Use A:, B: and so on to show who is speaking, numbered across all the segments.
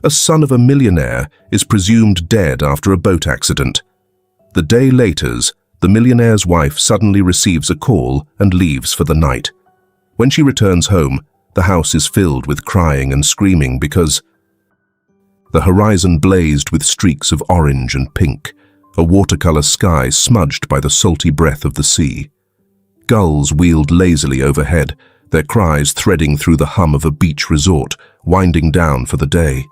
A: A son of a millionaire is presumed dead after a boat accident. The day later, the millionaire's wife suddenly receives a call and leaves for the night. When she returns home, the house is filled with crying and screaming because the horizon blazed with streaks of orange and pink, a watercolor sky smudged by the salty breath of the sea. Gulls wheeled lazily overhead, their cries threading through the hum of a beach resort, winding down for the day.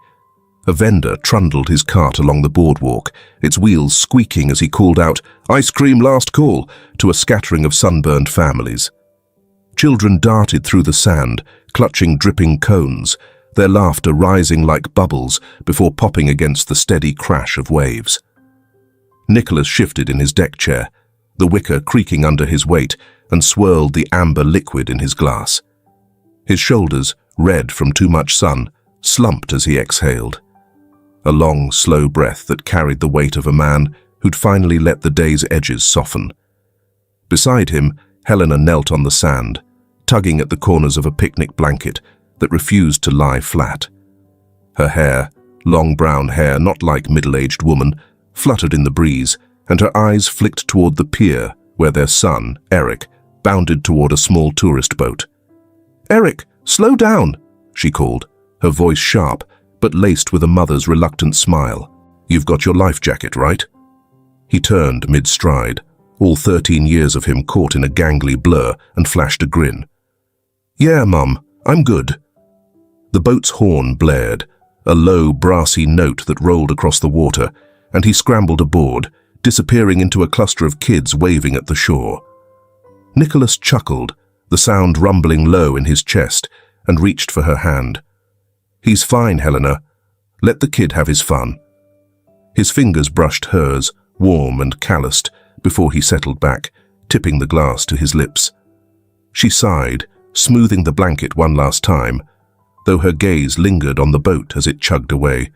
A: A vendor trundled his cart along the boardwalk, its wheels squeaking as he called out, "Ice cream last call," to a scattering of sunburned families. Children darted through the sand, clutching dripping cones, their laughter rising like bubbles before popping against the steady crash of waves. Nicholas shifted in his deck chair, the wicker creaking under his weight, and swirled the amber liquid in his glass. His shoulders, red from too much sun, slumped as he exhaled. A long, slow breath that carried the weight of a man who'd finally let the day's edges soften. Beside him, Helena knelt on the sand, tugging at the corners of a picnic blanket that refused to lie flat. Her hair, long brown hair not like middle-aged woman, fluttered in the breeze, and her eyes flicked toward the pier where their son, Eric, bounded toward a small tourist boat. "Eric, slow down," she called, her voice sharp, but laced with a mother's reluctant smile. "You've got your life jacket, right?" He turned mid-stride, all 13 years of him caught in a gangly blur, and flashed a grin. "Yeah, Mum, I'm good." The boat's horn blared, a low, brassy note that rolled across the water, and he scrambled aboard, disappearing into a cluster of kids waving at the shore. Nicholas chuckled, the sound rumbling low in his chest, and reached for her hand. "He's fine, Helena. Let the kid have his fun." His fingers brushed hers, warm and calloused, before he settled back, tipping the glass to his lips. She sighed, smoothing the blanket one last time, though her gaze lingered on the boat as it chugged away,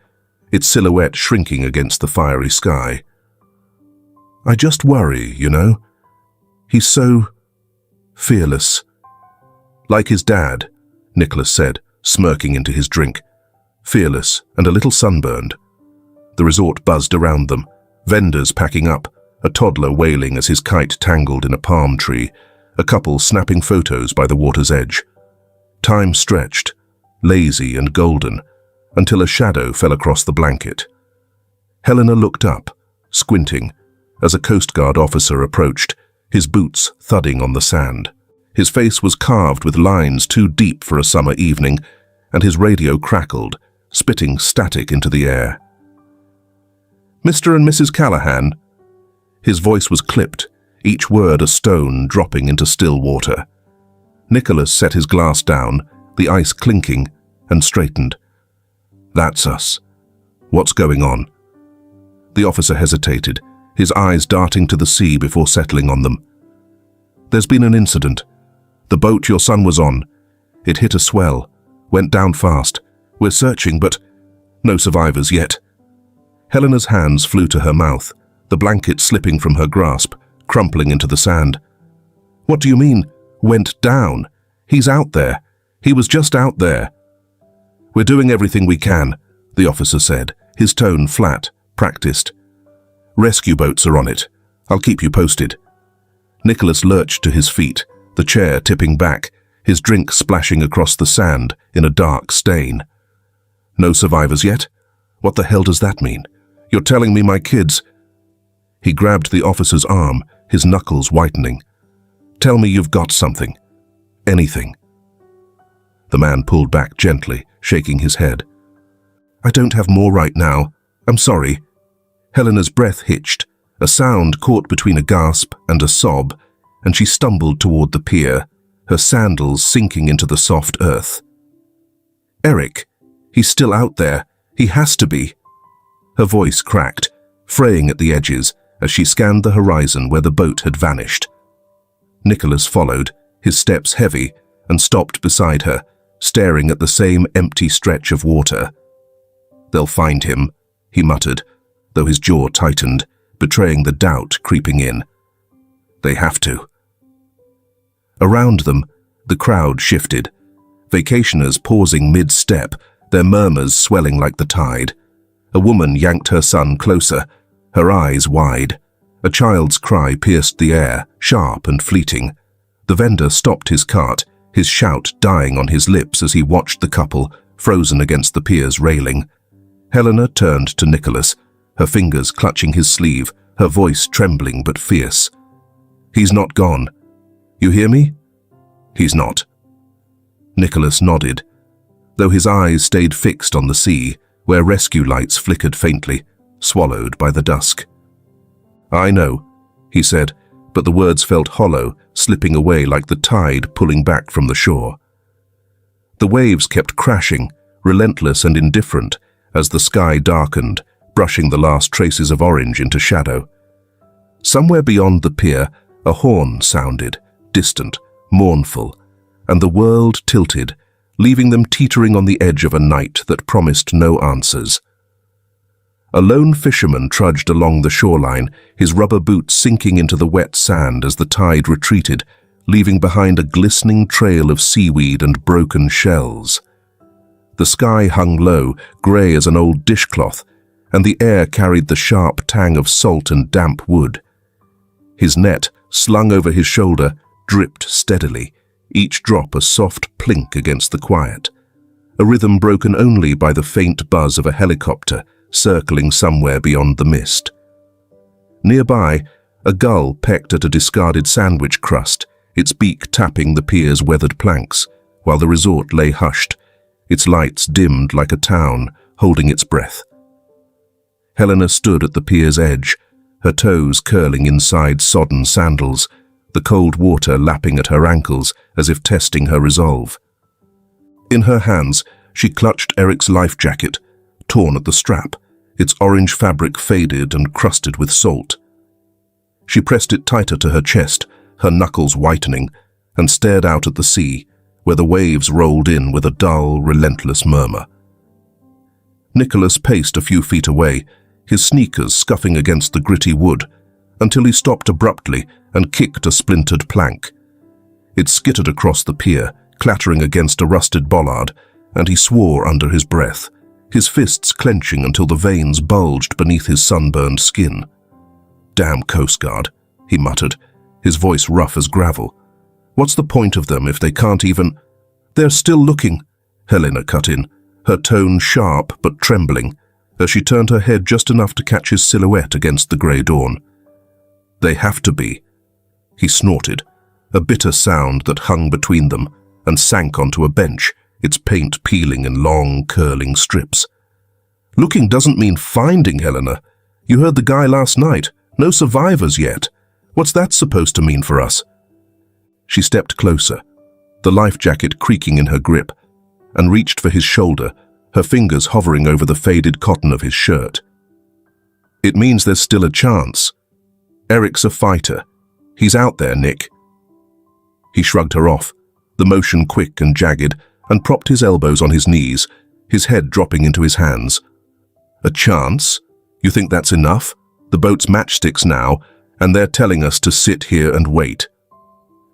A: its silhouette shrinking against the fiery sky. "I just worry, you know. He's so fearless." "Like his dad," Nicholas said, smirking into his drink. "Fearless and a little sunburned." The resort buzzed around them, vendors packing up, a toddler wailing as his kite tangled in a palm tree, a couple snapping photos by the water's edge. Time stretched, lazy and golden, until a shadow fell across the blanket. Helena looked up, squinting, as a Coast Guard officer approached, his boots thudding on the sand. His face was carved with lines too deep for a summer evening, and his radio crackled, spitting static into the air. "Mr. and Mrs. Callahan." His voice was clipped, each word a stone dropping into still water. Nicholas set his glass down, the ice clinking, and straightened. "That's us. What's going on?" The officer hesitated, his eyes darting to the sea before settling on them. "There's been an incident. The boat your son was on. It hit a swell, went down fast. We're searching, but no survivors yet." Helena's hands flew to her mouth, the blanket slipping from her grasp, crumpling into the sand. "What do you mean, went down? He's out there. He was just out there." "We're doing everything we can," the officer said, his tone flat, practiced. "Rescue boats are on it. I'll keep you posted." Nicholas lurched to his feet, the chair tipping back, his drink splashing across the sand in a dark stain. "No survivors yet? What the hell does that mean? You're telling me my kids—" He grabbed the officer's arm, his knuckles whitening. "Tell me you've got something. Anything." The man pulled back gently, shaking his head. "I don't have more right now. I'm sorry." Helena's breath hitched, a sound caught between a gasp and a sob, and she stumbled toward the pier, her sandals sinking into the soft earth. "Eric, he's still out there. He has to be." Her voice cracked, fraying at the edges as she scanned the horizon where the boat had vanished. Nicholas followed, his steps heavy, and stopped beside her, staring at the same empty stretch of water. "They'll find him," he muttered, though his jaw tightened, betraying the doubt creeping in. "They have to." Around them, the crowd shifted, vacationers pausing mid-step, their murmurs swelling like the tide. A woman yanked her son closer, her eyes wide. A child's cry pierced the air, sharp and fleeting. The vendor stopped his cart, his shout dying on his lips as he watched the couple, frozen against the pier's railing. Helena turned to Nicholas, her fingers clutching his sleeve, her voice trembling but fierce. "He's not gone. You hear me?" "He's not." Nicholas nodded, though his eyes stayed fixed on the sea, where rescue lights flickered faintly, swallowed by the dusk. "I know," he said, but the words felt hollow, slipping away like the tide pulling back from the shore. The waves kept crashing, relentless and indifferent, as the sky darkened, brushing the last traces of orange into shadow. Somewhere beyond the pier, a horn sounded, distant, mournful, and the world tilted, leaving them teetering on the edge of a night that promised no answers. A lone fisherman trudged along the shoreline, his rubber boots sinking into the wet sand as the tide retreated, leaving behind a glistening trail of seaweed and broken shells. The sky hung low, grey as an old dishcloth, and the air carried the sharp tang of salt and damp wood. His net, slung over his shoulder, dripped steadily, each drop a soft plink against the quiet, a rhythm broken only by the faint buzz of a helicopter circling somewhere beyond the mist. Nearby, a gull pecked at a discarded sandwich crust, its beak tapping the pier's weathered planks, while the resort lay hushed, its lights dimmed like a town, holding its breath. Helena stood at the pier's edge, her toes curling inside sodden sandals, the cold water lapping at her ankles as if testing her resolve. In her hands, she clutched Eric's life jacket, torn at the strap, its orange fabric faded and crusted with salt. She pressed it tighter to her chest, her knuckles whitening, and stared out at the sea, where the waves rolled in with a dull, relentless murmur. Nicholas paced a few feet away, his sneakers scuffing against the gritty wood, until he stopped abruptly and kicked a splintered plank. It skittered across the pier, clattering against a rusted bollard, and he swore under his breath, his fists clenching until the veins bulged beneath his sunburned skin. "Damn Coast Guard," he muttered, his voice rough as gravel. "What's the point of them if they can't even—" "They're still looking," Helena cut in, her tone sharp but trembling, as she turned her head just enough to catch his silhouette against the grey dawn. "They have to be." He snorted, a bitter sound that hung between them, and sank onto a bench, its paint peeling in long, curling strips. "Looking doesn't mean finding, Helena. You heard the guy last night. No survivors yet. What's that supposed to mean for us?" She stepped closer, the life jacket creaking in her grip, and reached for his shoulder, her fingers hovering over the faded cotton of his shirt. "It means there's still a chance. Eric's a fighter. He's out there, Nick." He shrugged her off, the motion quick and jagged, and propped his elbows on his knees, his head dropping into his hands. "A chance? You think that's enough? The boat's matchsticks now, and they're telling us to sit here and wait."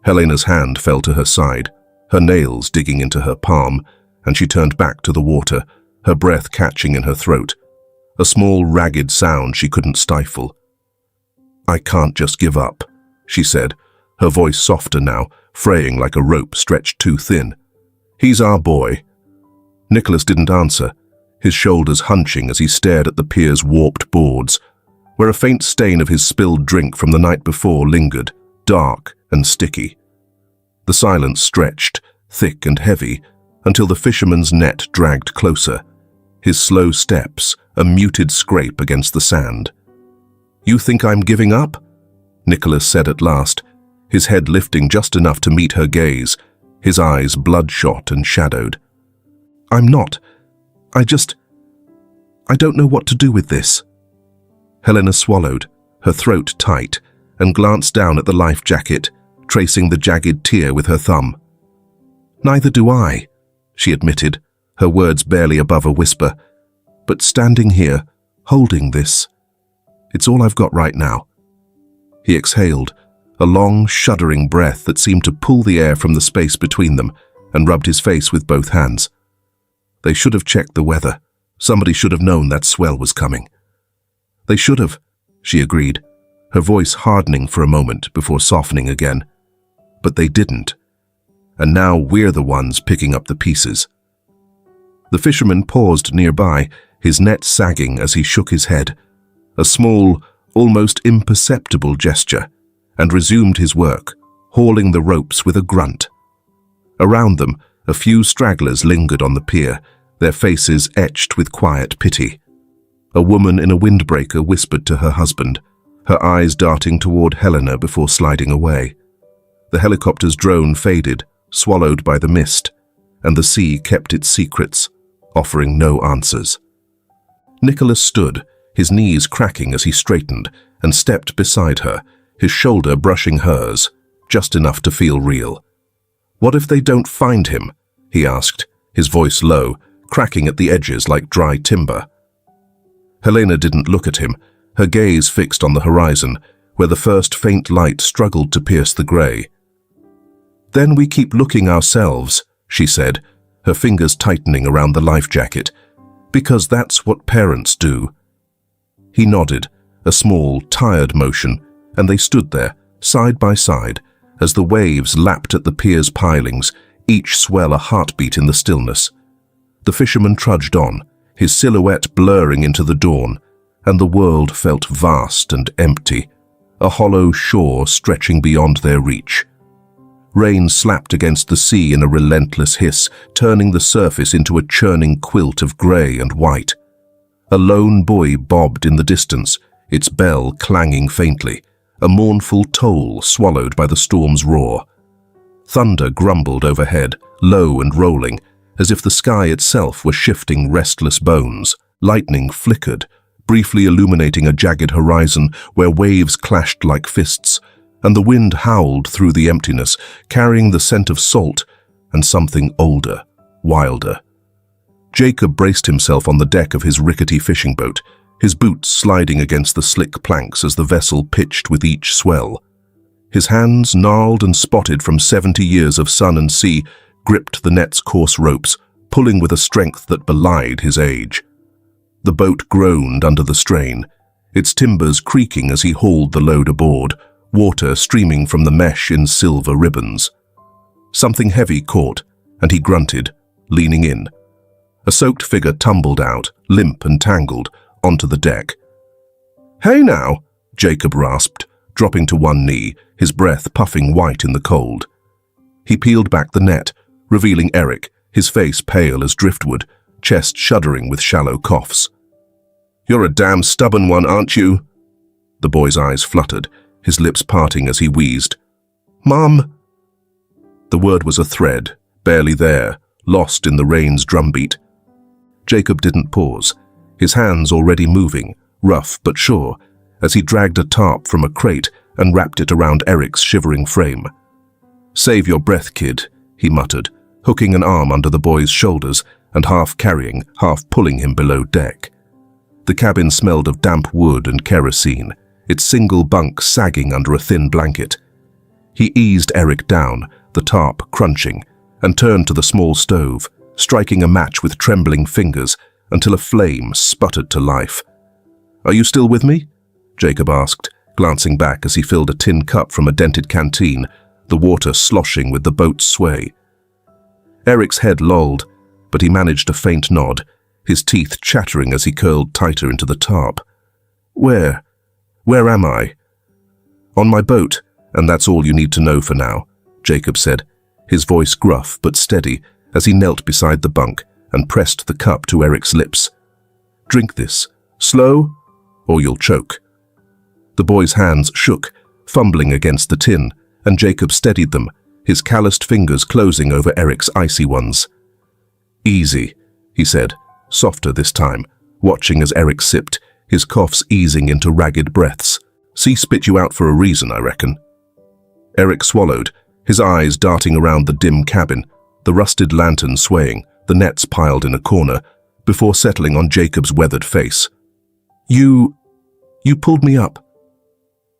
A: Helena's hand fell to her side, her nails digging into her palm, and she turned back to the water, her breath catching in her throat, a small ragged sound she couldn't stifle. "I can't just give up," she said, her voice softer now, fraying like a rope stretched too thin. "He's our boy." Nicholas didn't answer, his shoulders hunching as he stared at the pier's warped boards, where a faint stain of his spilled drink from the night before lingered, dark and sticky. The silence stretched, thick and heavy, until the fisherman's net dragged closer, his slow steps a muted scrape against the sand. "You think I'm giving up?" Nicholas said at last, his head lifting just enough to meet her gaze, his eyes bloodshot and shadowed. "I'm not. I don't know what to do with this." Helena swallowed, her throat tight, and glanced down at the life jacket, tracing the jagged tear with her thumb. "Neither do I," she admitted, her words barely above a whisper. "But standing here, holding this, it's all I've got right now." He exhaled, a long, shuddering breath that seemed to pull the air from the space between them, and rubbed his face with both hands. They should have checked the weather. Somebody should have known that swell was coming. They should have, she agreed, her voice hardening for a moment before softening again. But they didn't. And now we're the ones picking up the pieces. The fisherman paused nearby, his net sagging as he shook his head, a small, almost imperceptible gesture, and resumed his work, hauling the ropes with a grunt. Around them, a few stragglers lingered on the pier, their faces etched with quiet pity. A woman in a windbreaker whispered to her husband, her eyes darting toward Helena before sliding away. The helicopter's drone faded, swallowed by the mist, and the sea kept its secrets, offering no answers. Nicholas stood, his knees cracking as he straightened, and stepped beside her, his shoulder brushing hers, just enough to feel real. "What if they don't find him?" he asked, his voice low, cracking at the edges like dry timber. Helena didn't look at him, her gaze fixed on the horizon, where the first faint light struggled to pierce the grey. "Then we keep looking ourselves," she said, her fingers tightening around the life jacket, "because that's what parents do." He nodded, a small, tired motion, and they stood there, side by side, as the waves lapped at the pier's pilings, each swell a heartbeat in the stillness. The fisherman trudged on, his silhouette blurring into the dawn, and the world felt vast and empty, a hollow shore stretching beyond their reach. Rain slapped against the sea in a relentless hiss, turning the surface into a churning quilt of grey and white. A lone buoy bobbed in the distance, its bell clanging faintly, a mournful toll swallowed by the storm's roar. Thunder grumbled overhead, low and rolling, as if the sky itself were shifting restless bones. Lightning flickered, briefly illuminating a jagged horizon where waves clashed like fists, and the wind howled through the emptiness, carrying the scent of salt and something older, wilder. Jacob braced himself on the deck of his rickety fishing boat, his boots sliding against the slick planks as the vessel pitched with each swell. His hands, gnarled and spotted from 70 years of sun and sea, gripped the net's coarse ropes, pulling with a strength that belied his age. The boat groaned under the strain, its timbers creaking as he hauled the load aboard, water streaming from the mesh in silver ribbons. Something heavy caught, and he grunted, leaning in. A soaked figure tumbled out, limp and tangled, onto the deck. "Hey now," Jacob rasped, dropping to one knee, his breath puffing white in the cold. He peeled back the net, revealing Eric, his face pale as driftwood, chest shuddering with shallow coughs. "You're a damn stubborn one, aren't you?" The boy's eyes fluttered, his lips parting as he wheezed. "Mom!" The word was a thread, barely there, lost in the rain's drumbeat. Jacob didn't pause, his hands already moving, rough but sure, as he dragged a tarp from a crate and wrapped it around Eric's shivering frame. "Save your breath, kid," he muttered, hooking an arm under the boy's shoulders and half carrying, half pulling him below deck. The cabin smelled of damp wood and kerosene, its single bunk sagging under a thin blanket. He eased Eric down, the tarp crunching, and turned to the small stove, striking a match with trembling fingers until a flame sputtered to life. "Are you still with me?" Jacob asked, glancing back as he filled a tin cup from a dented canteen, the water sloshing with the boat's sway. Eric's head lolled, but he managed a faint nod, his teeth chattering as he curled tighter into the tarp. Where am I?" "On my boat, and that's all you need to know for now," Jacob said, his voice gruff but steady as he knelt beside the bunk and pressed the cup to Eric's lips. "Drink this, slow, or you'll choke." The boy's hands shook, fumbling against the tin, and Jacob steadied them, his calloused fingers closing over Eric's icy ones. "Easy," he said, softer this time, watching as Eric sipped, his coughs easing into ragged breaths. "Sea spit you out for a reason, I reckon." Eric swallowed, his eyes darting around the dim cabin, the rusted lantern swaying, the nets piled in a corner, before settling on Jacob's weathered face. You pulled me up."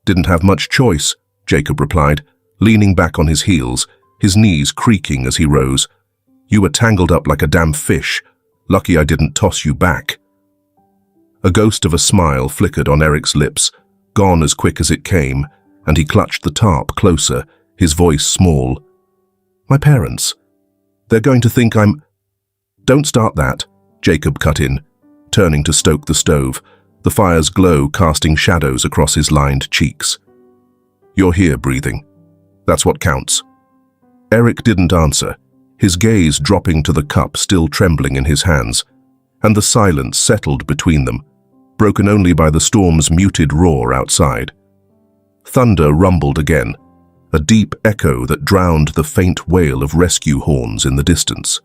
A: "Didn't have much choice," Jacob replied, leaning back on his heels, his knees creaking as he rose. "You were tangled up like a damn fish. Lucky I didn't toss you back." A ghost of a smile flickered on Eric's lips, gone as quick as it came, and he clutched the tarp closer, his voice small. "My parents. They're going to think I'm—" "Don't start that," Jacob cut in, turning to stoke the stove, the fire's glow casting shadows across his lined cheeks. "You're here breathing. That's what counts." Eric didn't answer, his gaze dropping to the cup still trembling in his hands, and the silence settled between them, broken only by the storm's muted roar outside. Thunder rumbled again, a deep echo that drowned the faint wail of rescue horns in the distance.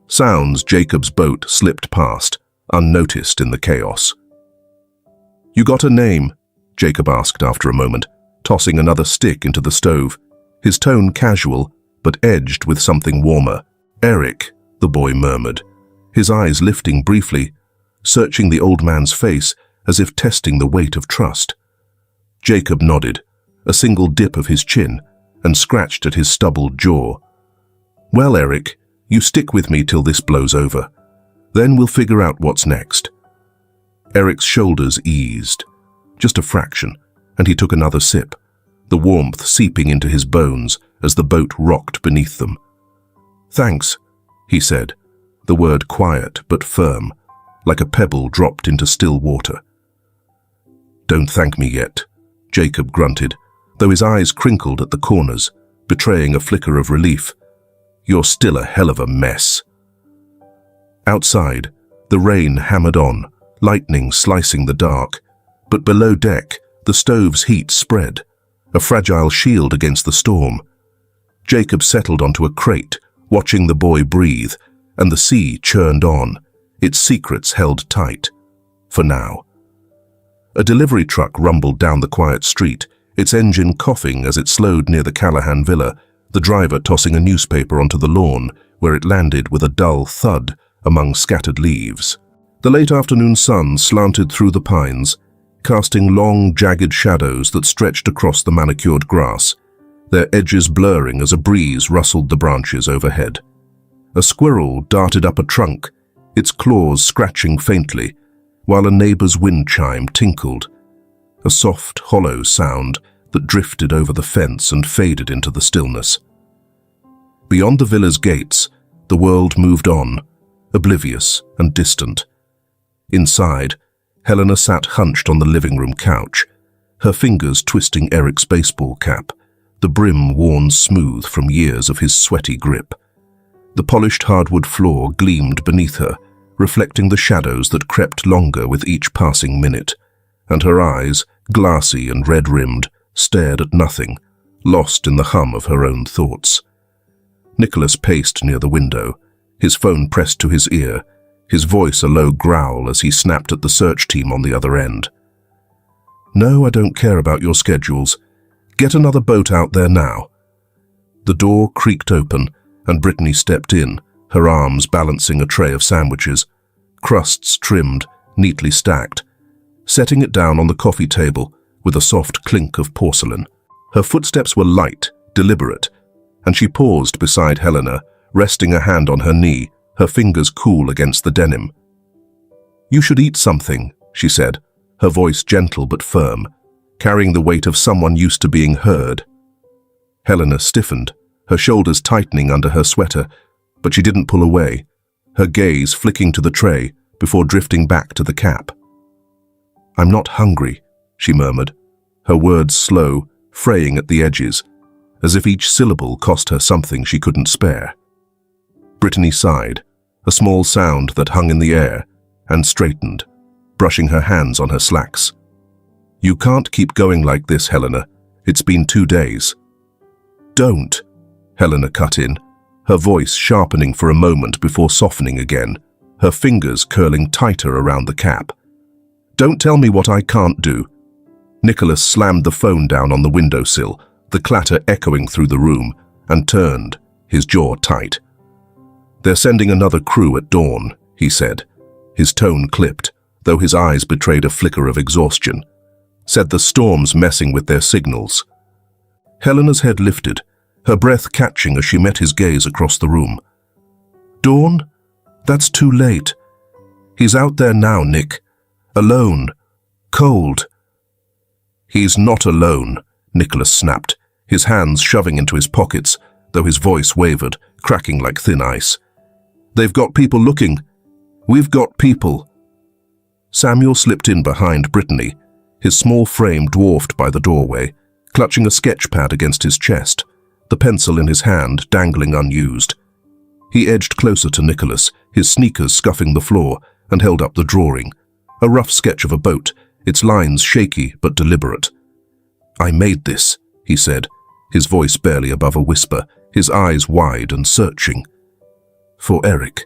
A: Sounds Jacob's boat slipped past, unnoticed in the chaos. "You got a name?" Jacob asked after a moment, tossing another stick into the stove, his tone casual but edged with something warmer. "Eric," the boy murmured, his eyes lifting briefly, searching the old man's face as if testing the weight of trust. Jacob nodded, a single dip of his chin, and scratched at his stubbled jaw. "Well, Eric, you stick with me till this blows over. Then we'll figure out what's next." Eric's shoulders eased, just a fraction, and he took another sip, the warmth seeping into his bones as the boat rocked beneath them. "Thanks," he said, the word quiet but firm, like a pebble dropped into still water. "Don't thank me yet," Jacob grunted, though his eyes crinkled at the corners, betraying a flicker of relief. "You're still a hell of a mess." Outside, the rain hammered on, lightning slicing the dark, but below deck, the stove's heat spread, a fragile shield against the storm. Jacob settled onto a crate, watching the boy breathe, and the sea churned on, its secrets held tight. For now. A delivery truck rumbled down the quiet street, its engine coughing as it slowed near the Callahan villa, the driver tossing a newspaper onto the lawn, where it landed with a dull thud among scattered leaves. The late afternoon sun slanted through the pines, casting long, jagged shadows that stretched across the manicured grass, their edges blurring as a breeze rustled the branches overhead. A squirrel darted up a trunk, its claws scratching faintly, while a neighbor's wind chime tinkled, a soft, hollow sound that drifted over the fence and faded into the stillness. Beyond the villa's gates, the world moved on, oblivious and distant. Inside, Helena sat hunched on the living room couch, her fingers twisting Eric's baseball cap, the brim worn smooth from years of his sweaty grip. The polished hardwood floor gleamed beneath her, reflecting the shadows that crept longer with each passing minute, and her eyes, glassy and red-rimmed, stared at nothing, lost in the hum of her own thoughts. Nicholas paced near the window, his phone pressed to his ear, his voice a low growl as he snapped at the search team on the other end. "No, I don't care about your schedules. Get another boat out there now." The door creaked open, and Brittany stepped in, her arms balancing a tray of sandwiches, crusts trimmed, neatly stacked, setting it down on the coffee table with a soft clink of porcelain. Her footsteps were light, deliberate, and she paused beside Helena, resting a hand on her knee, her fingers cool against the denim. "You should eat something," she said, her voice gentle but firm, carrying the weight of someone used to being heard. Helena stiffened, her shoulders tightening under her sweater, but she didn't pull away, her gaze flicking to the tray before drifting back to the cap. "I'm not hungry," she murmured, her words slow, fraying at the edges, as if each syllable cost her something she couldn't spare. Brittany sighed, a small sound that hung in the air, and straightened, brushing her hands on her slacks. "You can't keep going like this, Helena. It's been 2 days." "Don't," Helena cut in, her voice sharpening for a moment before softening again, her fingers curling tighter around the cap. "Don't tell me what I can't do." Nicholas slammed the phone down on the windowsill, the clatter echoing through the room, and turned, his jaw tight. "They're sending another crew at dawn," he said, his tone clipped, though his eyes betrayed a flicker of exhaustion. "Said the storm's messing with their signals." Helena's head lifted, her breath catching as she met his gaze across the room. "Dawn? That's too late. He's out there now, Nick. Alone. Cold. He's not alone, Nicholas snapped, his hands shoving into his pockets, though his voice wavered, cracking like thin ice. They've got people looking. We've got people. Samuel slipped in behind Brittany, his small frame dwarfed by the doorway, clutching a sketch pad against his chest, the pencil in his hand dangling unused. He edged closer to Nicholas, his sneakers scuffing the floor, and held up the drawing, a rough sketch of a boat, its lines shaky but deliberate. I made this, he said, his voice barely above a whisper, his eyes wide and searching. For Eric.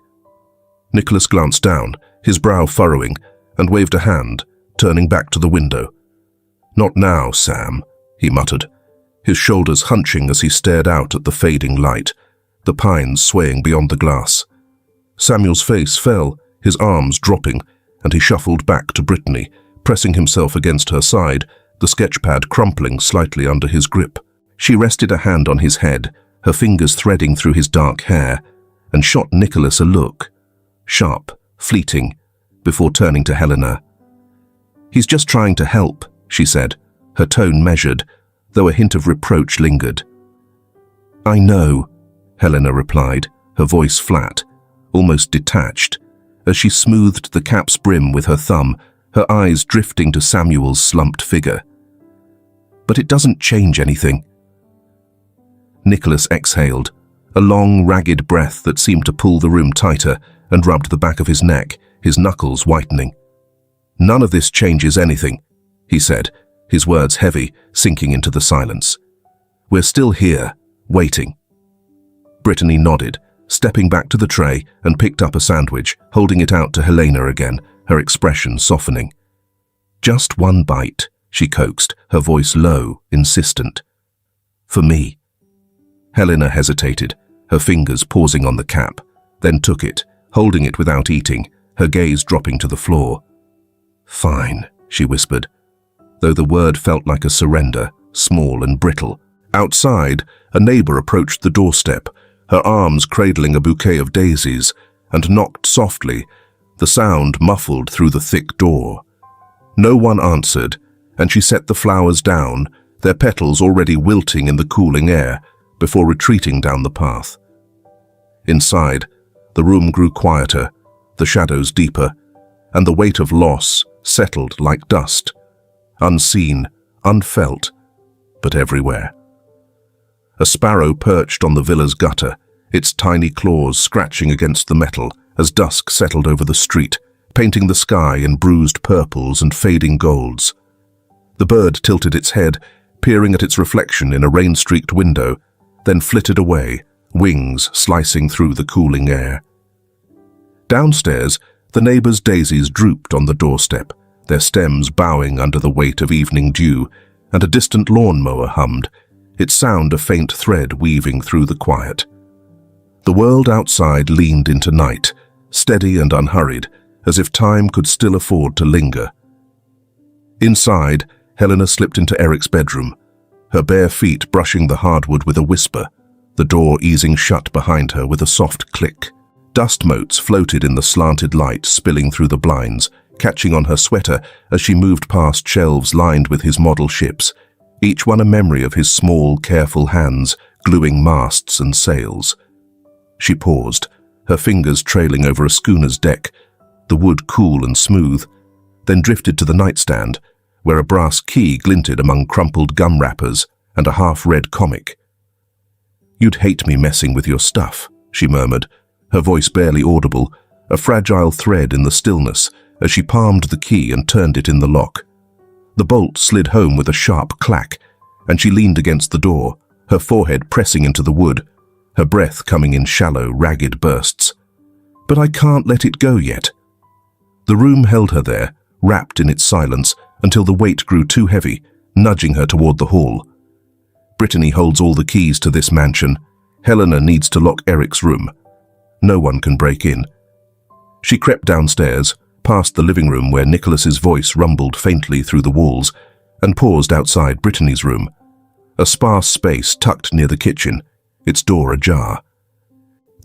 A: Nicholas glanced down, his brow furrowing, and waved a hand, turning back to the window. Not now, Sam, he muttered, his shoulders hunching as he stared out at the fading light, the pines swaying beyond the glass. Samuel's face fell, his arms dropping, and he shuffled back to Brittany, pressing himself against her side, the sketchpad crumpling slightly under his grip. She rested a hand on his head, her fingers threading through his dark hair, and shot Nicholas a look, sharp, fleeting, before turning to Helena. He's just trying to help, she said, her tone measured, though a hint of reproach lingered. I know, Helena replied, her voice flat, almost detached, as she smoothed the cap's brim with her thumb, her eyes drifting to Samuel's slumped figure. But it doesn't change anything. Nicholas exhaled, a long, ragged breath that seemed to pull the room tighter, and rubbed the back of his neck, his knuckles whitening. None of this changes anything, he said, his words heavy, sinking into the silence. We're still here, waiting. Brittany nodded, stepping back to the tray and picked up a sandwich, holding it out to Helena again, her expression softening. Just one bite, she coaxed, her voice low, insistent. For me. Helena hesitated, her fingers pausing on the cap, then took it, holding it without eating, her gaze dropping to the floor. Fine, she whispered, though the word felt like a surrender, small and brittle. Outside, a neighbor approached the doorstep, her arms cradling a bouquet of daisies, and knocked softly, the sound muffled through the thick door. No one answered, and she set the flowers down, their petals already wilting in the cooling air, before retreating down the path. Inside, the room grew quieter, the shadows deeper, and the weight of loss settled like dust, unseen, unfelt, but everywhere. A sparrow perched on the villa's gutter, its tiny claws scratching against the metal as dusk settled over the street, painting the sky in bruised purples and fading golds. The bird tilted its head, peering at its reflection in a rain-streaked window, then flitted away, wings slicing through the cooling air. Downstairs, the neighbors' daisies drooped on the doorstep, their stems bowing under the weight of evening dew, and a distant lawnmower hummed, its sound a faint thread weaving through the quiet. The world outside leaned into night, steady and unhurried, as if time could still afford to linger. Inside, Helena slipped into Eric's bedroom, her bare feet brushing the hardwood with a whisper, the door easing shut behind her with a soft click. Dust motes floated in the slanted light spilling through the blinds, catching on her sweater as she moved past shelves lined with his model ships, each one a memory of his small, careful hands gluing masts and sails. She paused, her fingers trailing over a schooner's deck, the wood cool and smooth, then drifted to the nightstand, where a brass key glinted among crumpled gum wrappers and a half-read comic. You'd hate me messing with your stuff, she murmured, her voice barely audible, a fragile thread in the stillness as she palmed the key and turned it in the lock. The bolt slid home with a sharp clack, and she leaned against the door, her forehead pressing into the wood, her breath coming in shallow, ragged bursts. But I can't let it go yet. The room held her there, wrapped in its silence, until the weight grew too heavy, nudging her toward the hall. Brittany holds all the keys to this mansion. Helena needs to lock Eric's room. No one can break in. She crept downstairs, past the living room where Nicholas's voice rumbled faintly through the walls, and paused outside Brittany's room, a sparse space tucked near the kitchen, its door ajar.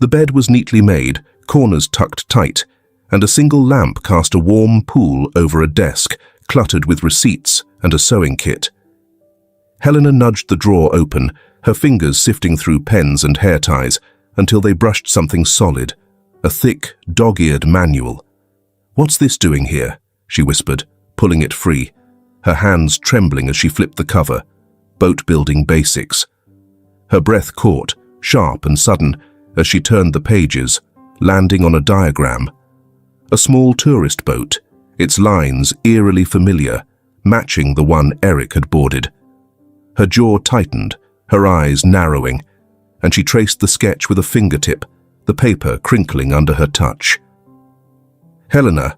A: The bed was neatly made, corners tucked tight, and a single lamp cast a warm pool over a desk cluttered with receipts and a sewing kit. Helena nudged the drawer open, her fingers sifting through pens and hair ties until they brushed something solid, a thick, dog-eared manual. "What's this doing here?" she whispered, pulling it free, her hands trembling as she flipped the cover. Boat-building basics. Her breath caught, sharp and sudden, as she turned the pages, landing on a diagram. A small tourist boat, its lines eerily familiar, matching the one Eric had boarded. Her jaw tightened, her eyes narrowing, and she traced the sketch with a fingertip, the paper crinkling under her touch. "Helena."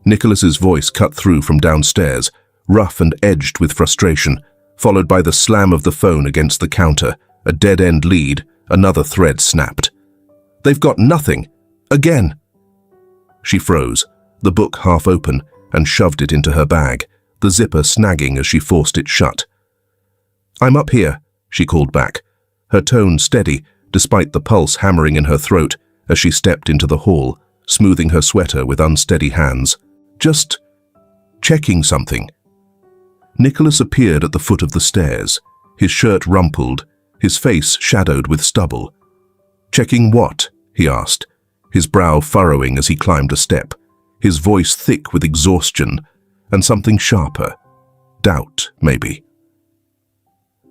A: Nicholas's voice cut through from downstairs, rough and edged with frustration, followed by the slam of the phone against the counter, a dead-end lead, another thread snapped. "They've got nothing. Again." She froze, the book half open, and shoved it into her bag, the zipper snagging as she forced it shut. "I'm up here," she called back, her tone steady despite the pulse hammering in her throat as she stepped into the hall, smoothing her sweater with unsteady hands. "Just checking something." Nicholas appeared at the foot of the stairs, his shirt rumpled, his face shadowed with stubble. "Checking what?" he asked, his brow furrowing as he climbed a step, his voice thick with exhaustion and something sharper. Doubt, maybe.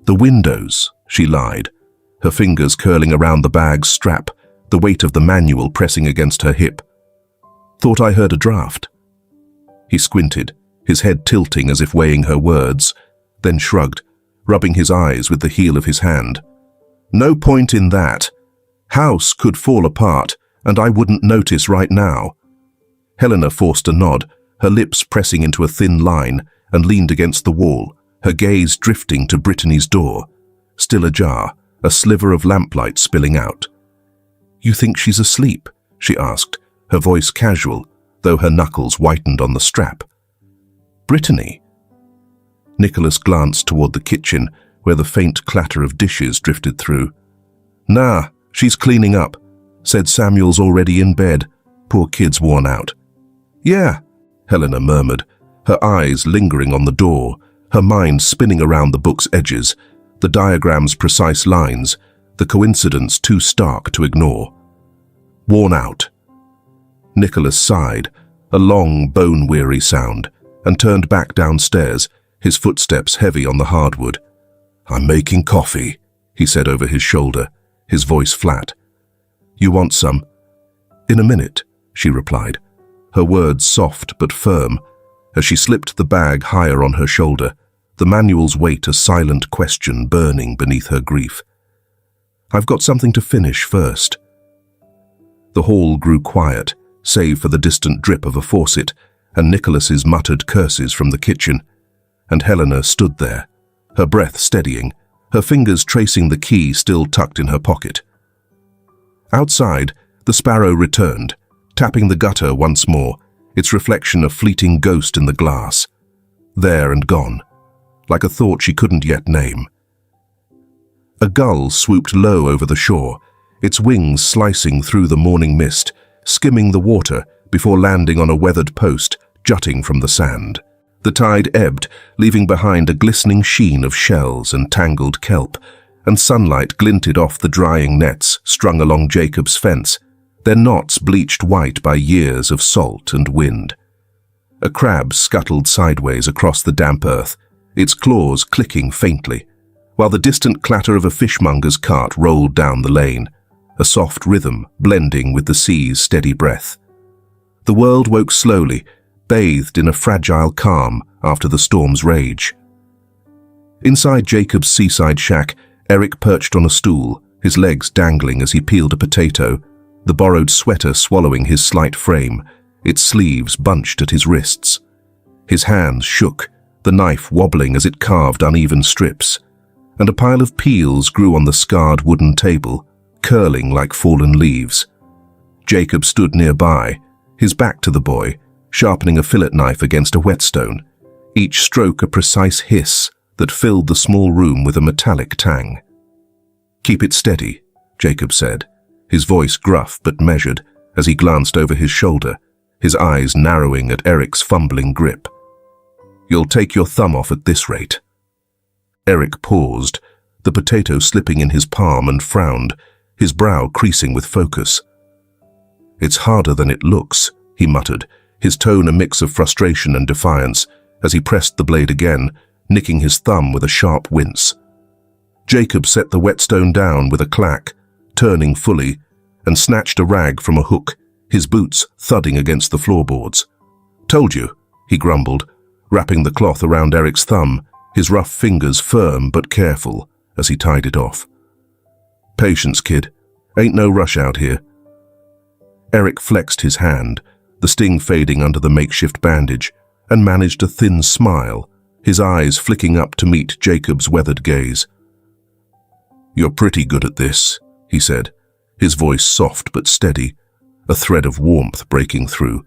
A: "The windows," she lied, her fingers curling around the bag's strap, the weight of the manual pressing against her hip. "Thought I heard a draft." He squinted, his head tilting as if weighing her words, then shrugged, rubbing his eyes with the heel of his hand. "No point in that. House could fall apart, and I wouldn't notice right now." Helena forced a nod, her lips pressing into a thin line, and leaned against the wall, her gaze drifting to Brittany's door, still ajar, a sliver of lamplight spilling out. "You think she's asleep?" she asked, her voice casual, though her knuckles whitened on the strap. "Brittany?" Nicholas glanced toward the kitchen, where the faint clatter of dishes drifted through. "Nah, she's cleaning up. Said Samuel's already in bed. Poor kid's worn out." "Yeah," Helena murmured, her eyes lingering on the door, her mind spinning around the book's edges, the diagram's precise lines, the coincidence too stark to ignore. "Worn out." Nicholas sighed, a long, bone-weary sound, and turned back downstairs, his footsteps heavy on the hardwood. "I'm making coffee," he said over his shoulder, his voice flat. "You want some?" "In a minute," she replied, her words soft but firm, as she slipped the bag higher on her shoulder, the manual's weight a silent question burning beneath her grief. "I've got something to finish first." The hall grew quiet, save for the distant drip of a faucet and Nicholas's muttered curses from the kitchen, and Helena stood there, her breath steadying, her fingers tracing the key still tucked in her pocket. Outside, the sparrow returned, tapping the gutter once more, its reflection a fleeting ghost in the glass. There and gone, like a thought she couldn't yet name. A gull swooped low over the shore, its wings slicing through the morning mist, skimming the water before landing on a weathered post jutting from the sand. The tide ebbed, leaving behind a glistening sheen of shells and tangled kelp, and sunlight glinted off the drying nets strung along Jacob's fence, their knots bleached white by years of salt and wind. A crab scuttled sideways across the damp earth, its claws clicking faintly, while the distant clatter of a fishmonger's cart rolled down the lane, a soft rhythm blending with the sea's steady breath. The world woke slowly, bathed in a fragile calm after the storm's rage. Inside Jacob's seaside shack, Eric perched on a stool, his legs dangling as he peeled a potato, the borrowed sweater swallowing his slight frame, its sleeves bunched at his wrists. His hands shook, the knife wobbling as it carved uneven strips, and a pile of peels grew on the scarred wooden table, curling like fallen leaves. Jacob stood nearby, his back to the boy, sharpening a fillet knife against a whetstone, each stroke a precise hiss that filled the small room with a metallic tang. "Keep it steady," Jacob said, his voice gruff but measured as he glanced over his shoulder, his eyes narrowing at Eric's fumbling grip. "You'll take your thumb off at this rate." Eric paused, the potato slipping in his palm, and frowned, his brow creasing with focus. "It's harder than it looks," he muttered, his tone a mix of frustration and defiance, as he pressed the blade again, nicking his thumb with a sharp wince. Jacob set the whetstone down with a clack, turning fully, and snatched a rag from a hook, his boots thudding against the floorboards. "Told you," he grumbled, wrapping the cloth around Eric's thumb, his rough fingers firm but careful as he tied it off. "Patience, kid. Ain't no rush out here." Eric flexed his hand, the sting fading under the makeshift bandage, and managed a thin smile, his eyes flicking up to meet Jacob's weathered gaze. "You're pretty good at this," he said, his voice soft but steady, a thread of warmth breaking through.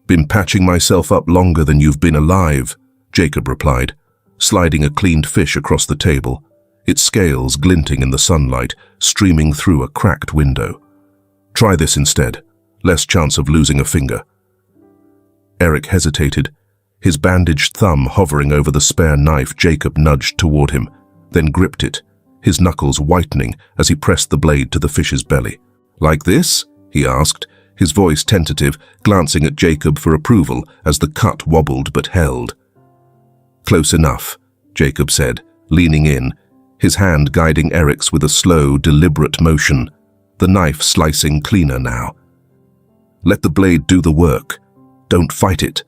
A: "Been patching myself up longer than you've been alive," Jacob replied, sliding a cleaned fish across the table, its scales glinting in the sunlight, streaming through a cracked window. "Try this instead. Less chance of losing a finger." Eric hesitated, his bandaged thumb hovering over the spare knife Jacob nudged toward him, then gripped it, his knuckles whitening as he pressed the blade to the fish's belly. "Like this?" he asked, his voice tentative, glancing at Jacob for approval as the cut wobbled but held. "Close enough," Jacob said, leaning in, his hand guiding Eric's with a slow, deliberate motion, the knife slicing cleaner now. "Let the blade do the work. Don't fight it."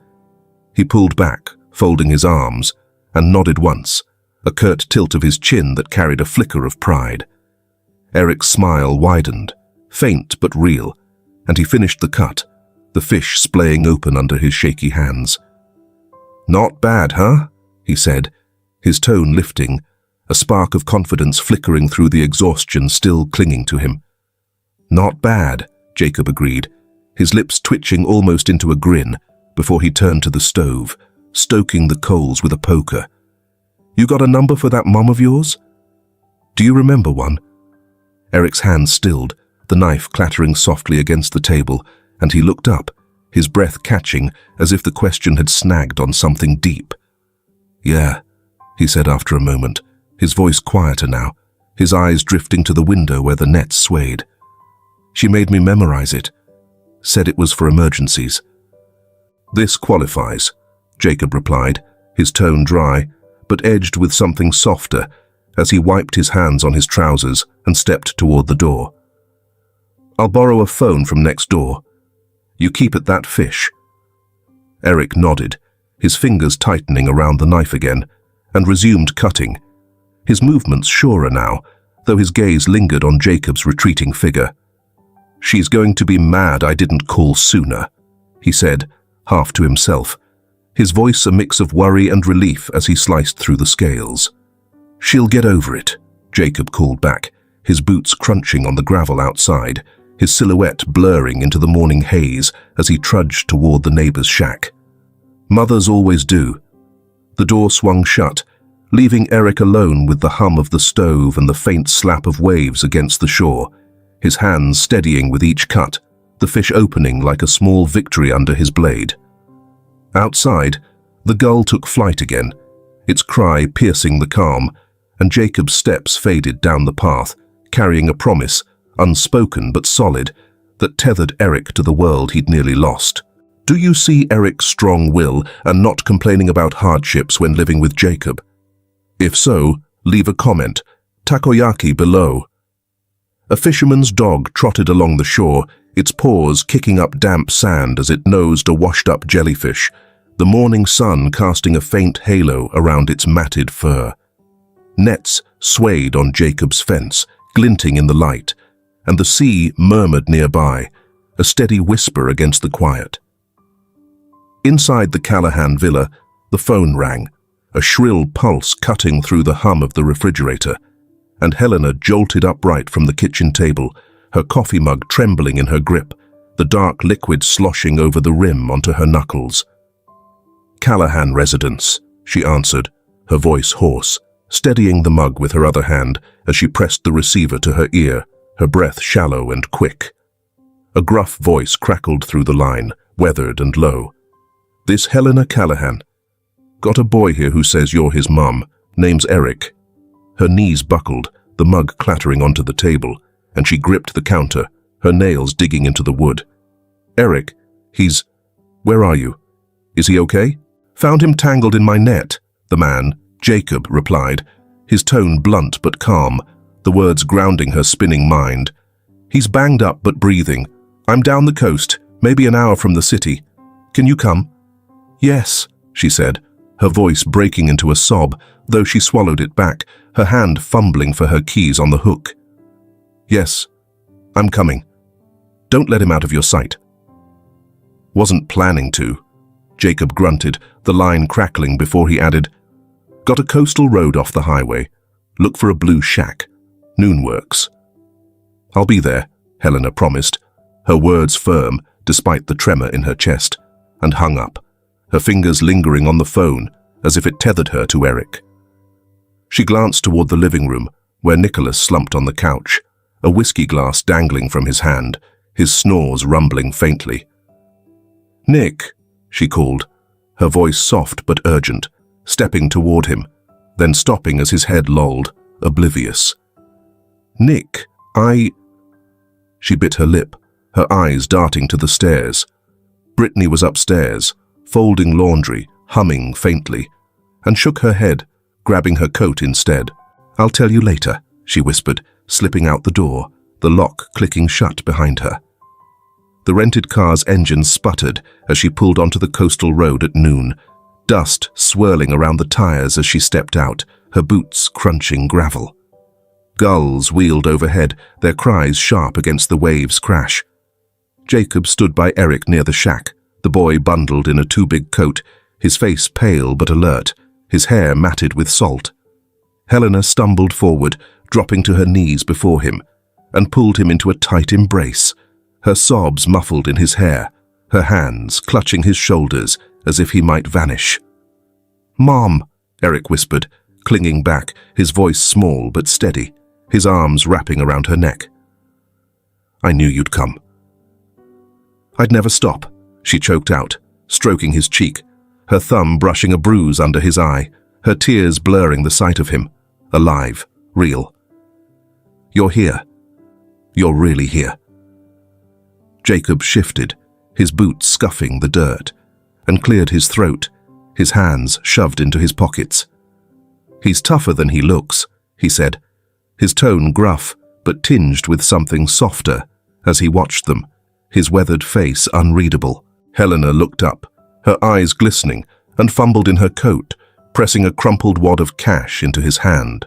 A: He pulled back, folding his arms, and nodded once, a curt tilt of his chin that carried a flicker of pride. Eric's smile widened, faint but real, and he finished the cut, the fish splaying open under his shaky hands. "Not bad, huh?" he said, his tone lifting, a spark of confidence flickering through the exhaustion still clinging to him. "Not bad," Jacob agreed, his lips twitching almost into a grin before he turned to the stove, stoking the coals with a poker. "You got a number for that mom of yours? Do you remember one?" Eric's hand stilled, the knife clattering softly against the table, and he looked up, his breath catching as if the question had snagged on something deep. "Yeah," he said after a moment, his voice quieter now, his eyes drifting to the window where the nets swayed. "She made me memorize it. Said it was for emergencies." "This qualifies," Jacob replied, his tone dry, but edged with something softer as he wiped his hands on his trousers and stepped toward the door. "I'll borrow a phone from next door. You keep at that fish." Eric nodded, his fingers tightening around the knife again, and resumed cutting, his movements surer now, though his gaze lingered on Jacob's retreating figure. "She's going to be mad I didn't call sooner," he said, half to himself, his voice a mix of worry and relief as he sliced through the scales. "She'll get over it," Jacob called back, his boots crunching on the gravel outside, his silhouette blurring into the morning haze as he trudged toward the neighbor's shack. "Mothers always do." The door swung shut, leaving Eric alone with the hum of the stove and the faint slap of waves against the shore, his hands steadying with each cut, the fish opening like a small victory under his blade. Outside, the gull took flight again, its cry piercing the calm, and Jacob's steps faded down the path, carrying a promise, unspoken but solid, that tethered Eric to the world he'd nearly lost. Do you see Eric's strong will and not complaining about hardships when living with Jacob? If so, leave a comment, takoyaki below. A fisherman's dog trotted along the shore, its paws kicking up damp sand as it nosed a washed-up jellyfish, the morning sun casting a faint halo around its matted fur. Nets swayed on Jacob's fence, glinting in the light, and the sea murmured nearby, a steady whisper against the quiet. Inside the Callahan villa, the phone rang, a shrill pulse cutting through the hum of the refrigerator, and Helena jolted upright from the kitchen table, her coffee mug trembling in her grip, the dark liquid sloshing over the rim onto her knuckles. "Callahan residence," she answered, her voice hoarse, steadying the mug with her other hand as she pressed the receiver to her ear, her breath shallow and quick. A gruff voice crackled through the line, weathered and low. "This Helena Callahan. Got a boy here who says you're his mum. Name's Eric." Her knees buckled, the mug clattering onto the table, and she gripped the counter, her nails digging into the wood. "Eric, where are you? Is he okay?" "Found him tangled in my net," the man, Jacob, replied, his tone blunt but calm, the words grounding her spinning mind. "He's banged up but breathing. I'm down the coast, maybe an hour from the city. Can you come?" "Yes," she said, her voice breaking into a sob, though she swallowed it back, her hand fumbling for her keys on the hook. "Yes, I'm coming. Don't let him out of your sight." "Wasn't planning to," Jacob grunted, the line crackling before he added, "Got a coastal road off the highway. Look for a blue shack. Noon works." "I'll be there," Helena promised, her words firm despite the tremor in her chest, and hung up, her fingers lingering on the phone as if it tethered her to Eric. She glanced toward the living room, where Nicholas slumped on the couch, a whiskey glass dangling from his hand, his snores rumbling faintly. "Nick," she called, her voice soft but urgent, stepping toward him, then stopping as his head lolled, oblivious. "Nick, She bit her lip, her eyes darting to the stairs. Brittany was upstairs, folding laundry, humming faintly, and shook her head, grabbing her coat instead. "I'll tell you later," she whispered, slipping out the door, the lock clicking shut behind her. The rented car's engine sputtered as she pulled onto the coastal road at noon, dust swirling around the tires as she stepped out, her boots crunching gravel. Gulls wheeled overhead, their cries sharp against the waves' crash. Jacob stood by Eric near the shack, the boy bundled in a too-big coat, his face pale but alert, his hair matted with salt. Helena stumbled forward, dropping to her knees before him, and pulled him into a tight embrace, her sobs muffled in his hair, her hands clutching his shoulders as if he might vanish. "Mom," Eric whispered, clinging back, his voice small but steady, his arms wrapping around her neck. "I knew you'd come." "I'd never stop," she choked out, stroking his cheek, her thumb brushing a bruise under his eye, her tears blurring the sight of him, alive, real. "You're here. You're really here." Jacob shifted, his boots scuffing the dirt, and cleared his throat, his hands shoved into his pockets. "He's tougher than he looks," he said, his tone gruff but tinged with something softer as he watched them, his weathered face unreadable. Helena looked up, her eyes glistening, and fumbled in her coat, pressing a crumpled wad of cash into his hand.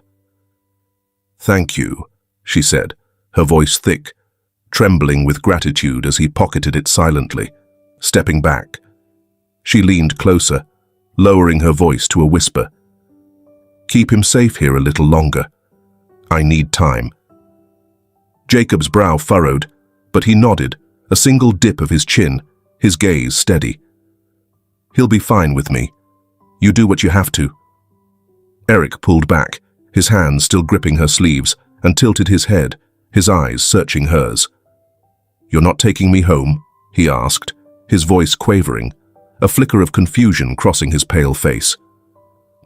A: "Thank you," she said, her voice thick, trembling with gratitude as he pocketed it silently, stepping back. She leaned closer, lowering her voice to a whisper. "Keep him safe here a little longer. I need time." Jacob's brow furrowed, but he nodded, a single dip of his chin, his gaze steady. "He'll be fine with me. You do what you have to." Eric pulled back, his hands still gripping her sleeves, and tilted his head, his eyes searching hers. "You're not taking me home?" he asked, his voice quavering, a flicker of confusion crossing his pale face.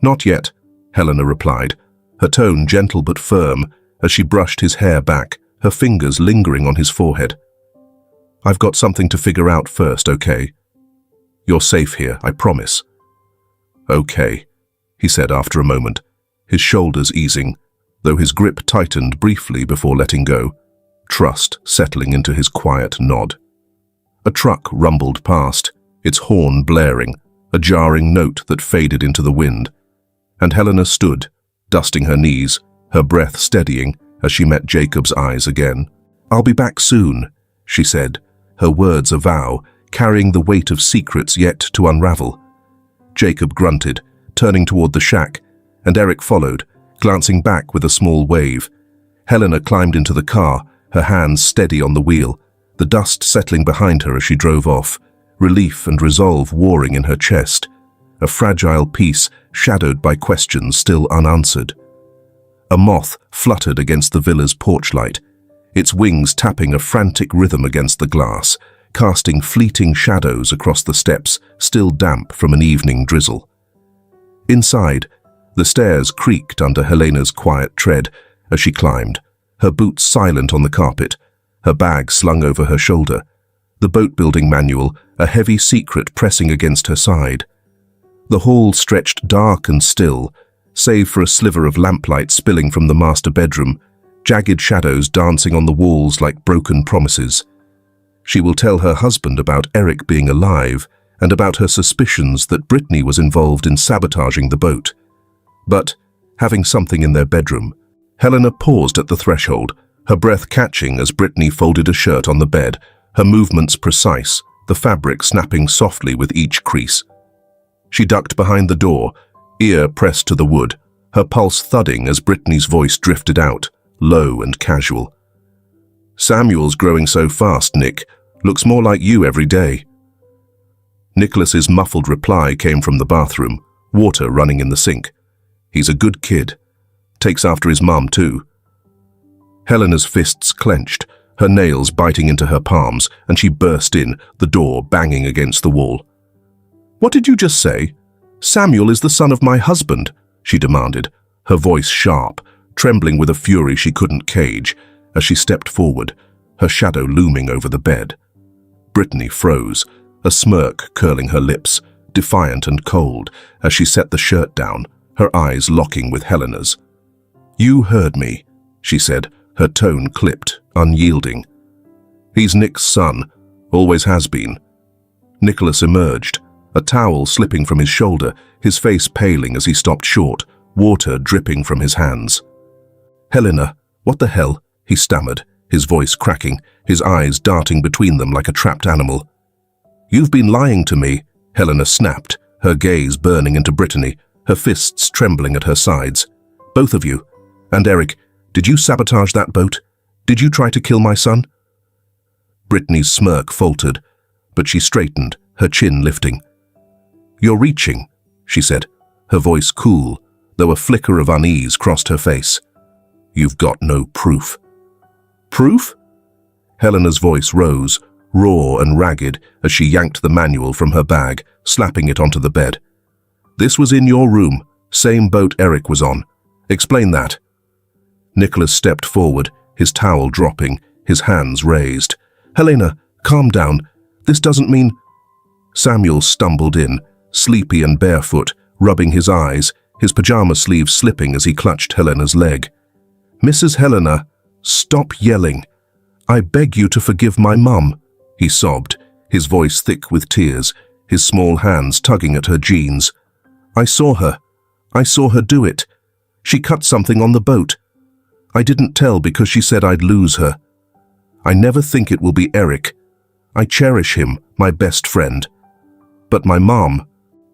A: "Not yet," Helena replied, her tone gentle but firm as she brushed his hair back, her fingers lingering on his forehead. "I've got something to figure out first, okay? You're safe here, I promise." "Okay," he said after a moment, his shoulders easing, though his grip tightened briefly before letting go, trust settling into his quiet nod. A truck rumbled past, its horn blaring, a jarring note that faded into the wind, and Helena stood, dusting her knees, her breath steadying as she met Jacob's eyes again. "I'll be back soon," she said, her words a vow, carrying the weight of secrets yet to unravel. Jacob grunted, turning toward the shack, and Eric followed, glancing back with a small wave. Helena climbed into the car, her hands steady on the wheel, the dust settling behind her as she drove off, relief and resolve warring in her chest, a fragile peace shadowed by questions still unanswered. A moth fluttered against the villa's porch light, its wings tapping a frantic rhythm against the glass, casting fleeting shadows across the steps still damp from an evening drizzle. Inside, the stairs creaked under Helena's quiet tread as she climbed, her boots silent on the carpet, her bag slung over her shoulder, the boat-building manual, a heavy secret pressing against her side. The hall stretched dark and still, save for a sliver of lamplight spilling from the master bedroom, jagged shadows dancing on the walls like broken promises. She will tell her husband about Eric being alive and about her suspicions that Brittany was involved in sabotaging the boat. But, having something in their bedroom, Helena paused at the threshold, her breath catching as Brittany folded a shirt on the bed, her movements precise, the fabric snapping softly with each crease. She ducked behind the door, ear pressed to the wood, her pulse thudding as Brittany's voice drifted out, low and casual. "Samuel's growing so fast, Nick. Looks more like you every day." Nicholas's muffled reply came from the bathroom, water running in the sink. "He's a good kid. Takes after his mum, too." Helena's fists clenched, her nails biting into her palms, and she burst in, the door banging against the wall. "What did you just say? Samuel is the son of my husband," she demanded, her voice sharp, trembling with a fury she couldn't cage, as she stepped forward, her shadow looming over the bed. Brittany froze, a smirk curling her lips, defiant and cold, as she set the shirt down, her eyes locking with Helena's. "You heard me," she said, her tone clipped, unyielding. "He's Nick's son, always has been." Nicholas emerged, a towel slipping from his shoulder, his face paling as he stopped short, water dripping from his hands. "Helena, what the hell?" he stammered, his voice cracking, his eyes darting between them like a trapped animal. "You've been lying to me," Helena snapped, her gaze burning into Brittany, her fists trembling at her sides. "Both of you. And Eric, did you sabotage that boat? Did you try to kill my son?" Brittany's smirk faltered, but she straightened, her chin lifting. "You're reaching," she said, her voice cool, though a flicker of unease crossed her face. "You've got no proof." "Proof?" Helena's voice rose, raw and ragged, as she yanked the manual from her bag, slapping it onto the bed. "This was in your room, same boat Eric was on. Explain that." Nicholas stepped forward, his towel dropping, his hands raised. "Helena, calm down. This doesn't mean—" Samuel stumbled in, sleepy and barefoot, rubbing his eyes, his pajama sleeves slipping as he clutched Helena's leg. "Mrs. Helena, stop yelling. I beg you to forgive my mum," he sobbed, his voice thick with tears, his small hands tugging at her jeans. I saw her do it. She cut something on the boat. I didn't tell because she said I'd lose her. I never think it will be Eric. I cherish him, my best friend. But my mom—"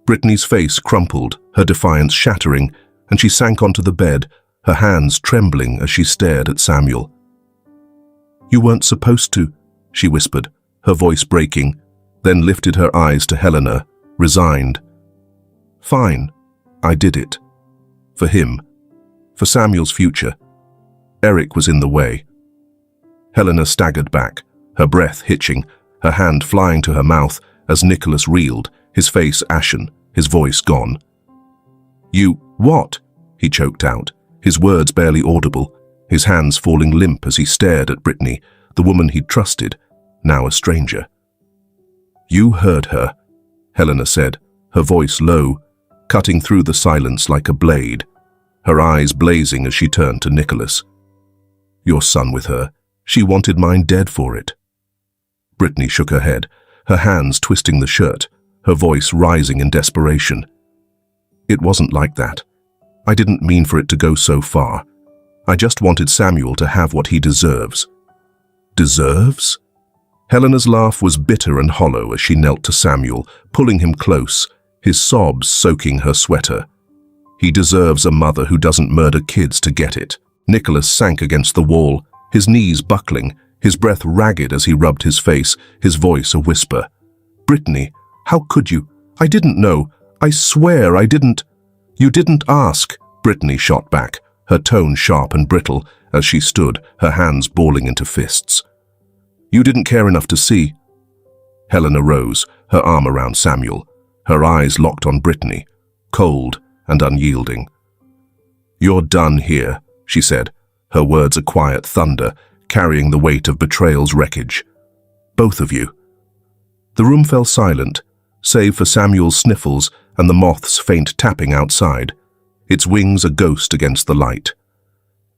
A: Brittany's face crumpled, her defiance shattering, and she sank onto the bed, her hands trembling as she stared at Samuel. "You weren't supposed to," she whispered, her voice breaking, then lifted her eyes to Helena, resigned. "Fine, I did it. For him. For Samuel's future. Eric was in the way." Helena staggered back, her breath hitching, her hand flying to her mouth as Nicholas reeled, his face ashen, his voice gone. "You, what?" he choked out, his words barely audible, his hands falling limp as he stared at Brittany, the woman he'd trusted, now a stranger. "You heard her," Helena said, her voice low, cutting through the silence like a blade, her eyes blazing as she turned to Nicholas. "Your son with her. She wanted mine dead for it." Brittany shook her head, her hands twisting the shirt, her voice rising in desperation. "It wasn't like that. I didn't mean for it to go so far. I just wanted Samuel to have what he deserves." "Deserves?" Helena's laugh was bitter and hollow as she knelt to Samuel, pulling him close, his sobs soaking her sweater. "He deserves a mother who doesn't murder kids to get it." Nicholas sank against the wall, his knees buckling, his breath ragged as he rubbed his face, his voice a whisper. "Brittany, how could you? I didn't know. I swear I didn't." "You didn't ask," Brittany shot back, her tone sharp and brittle as she stood, her hands balling into fists. "You didn't care enough to see." Helena rose, her arm around Samuel, her eyes locked on Brittany, cold and unyielding. "You're done here," she said, her words a quiet thunder, carrying the weight of betrayal's wreckage. "Both of you." The room fell silent, save for Samuel's sniffles and the moth's faint tapping outside, its wings a ghost against the light.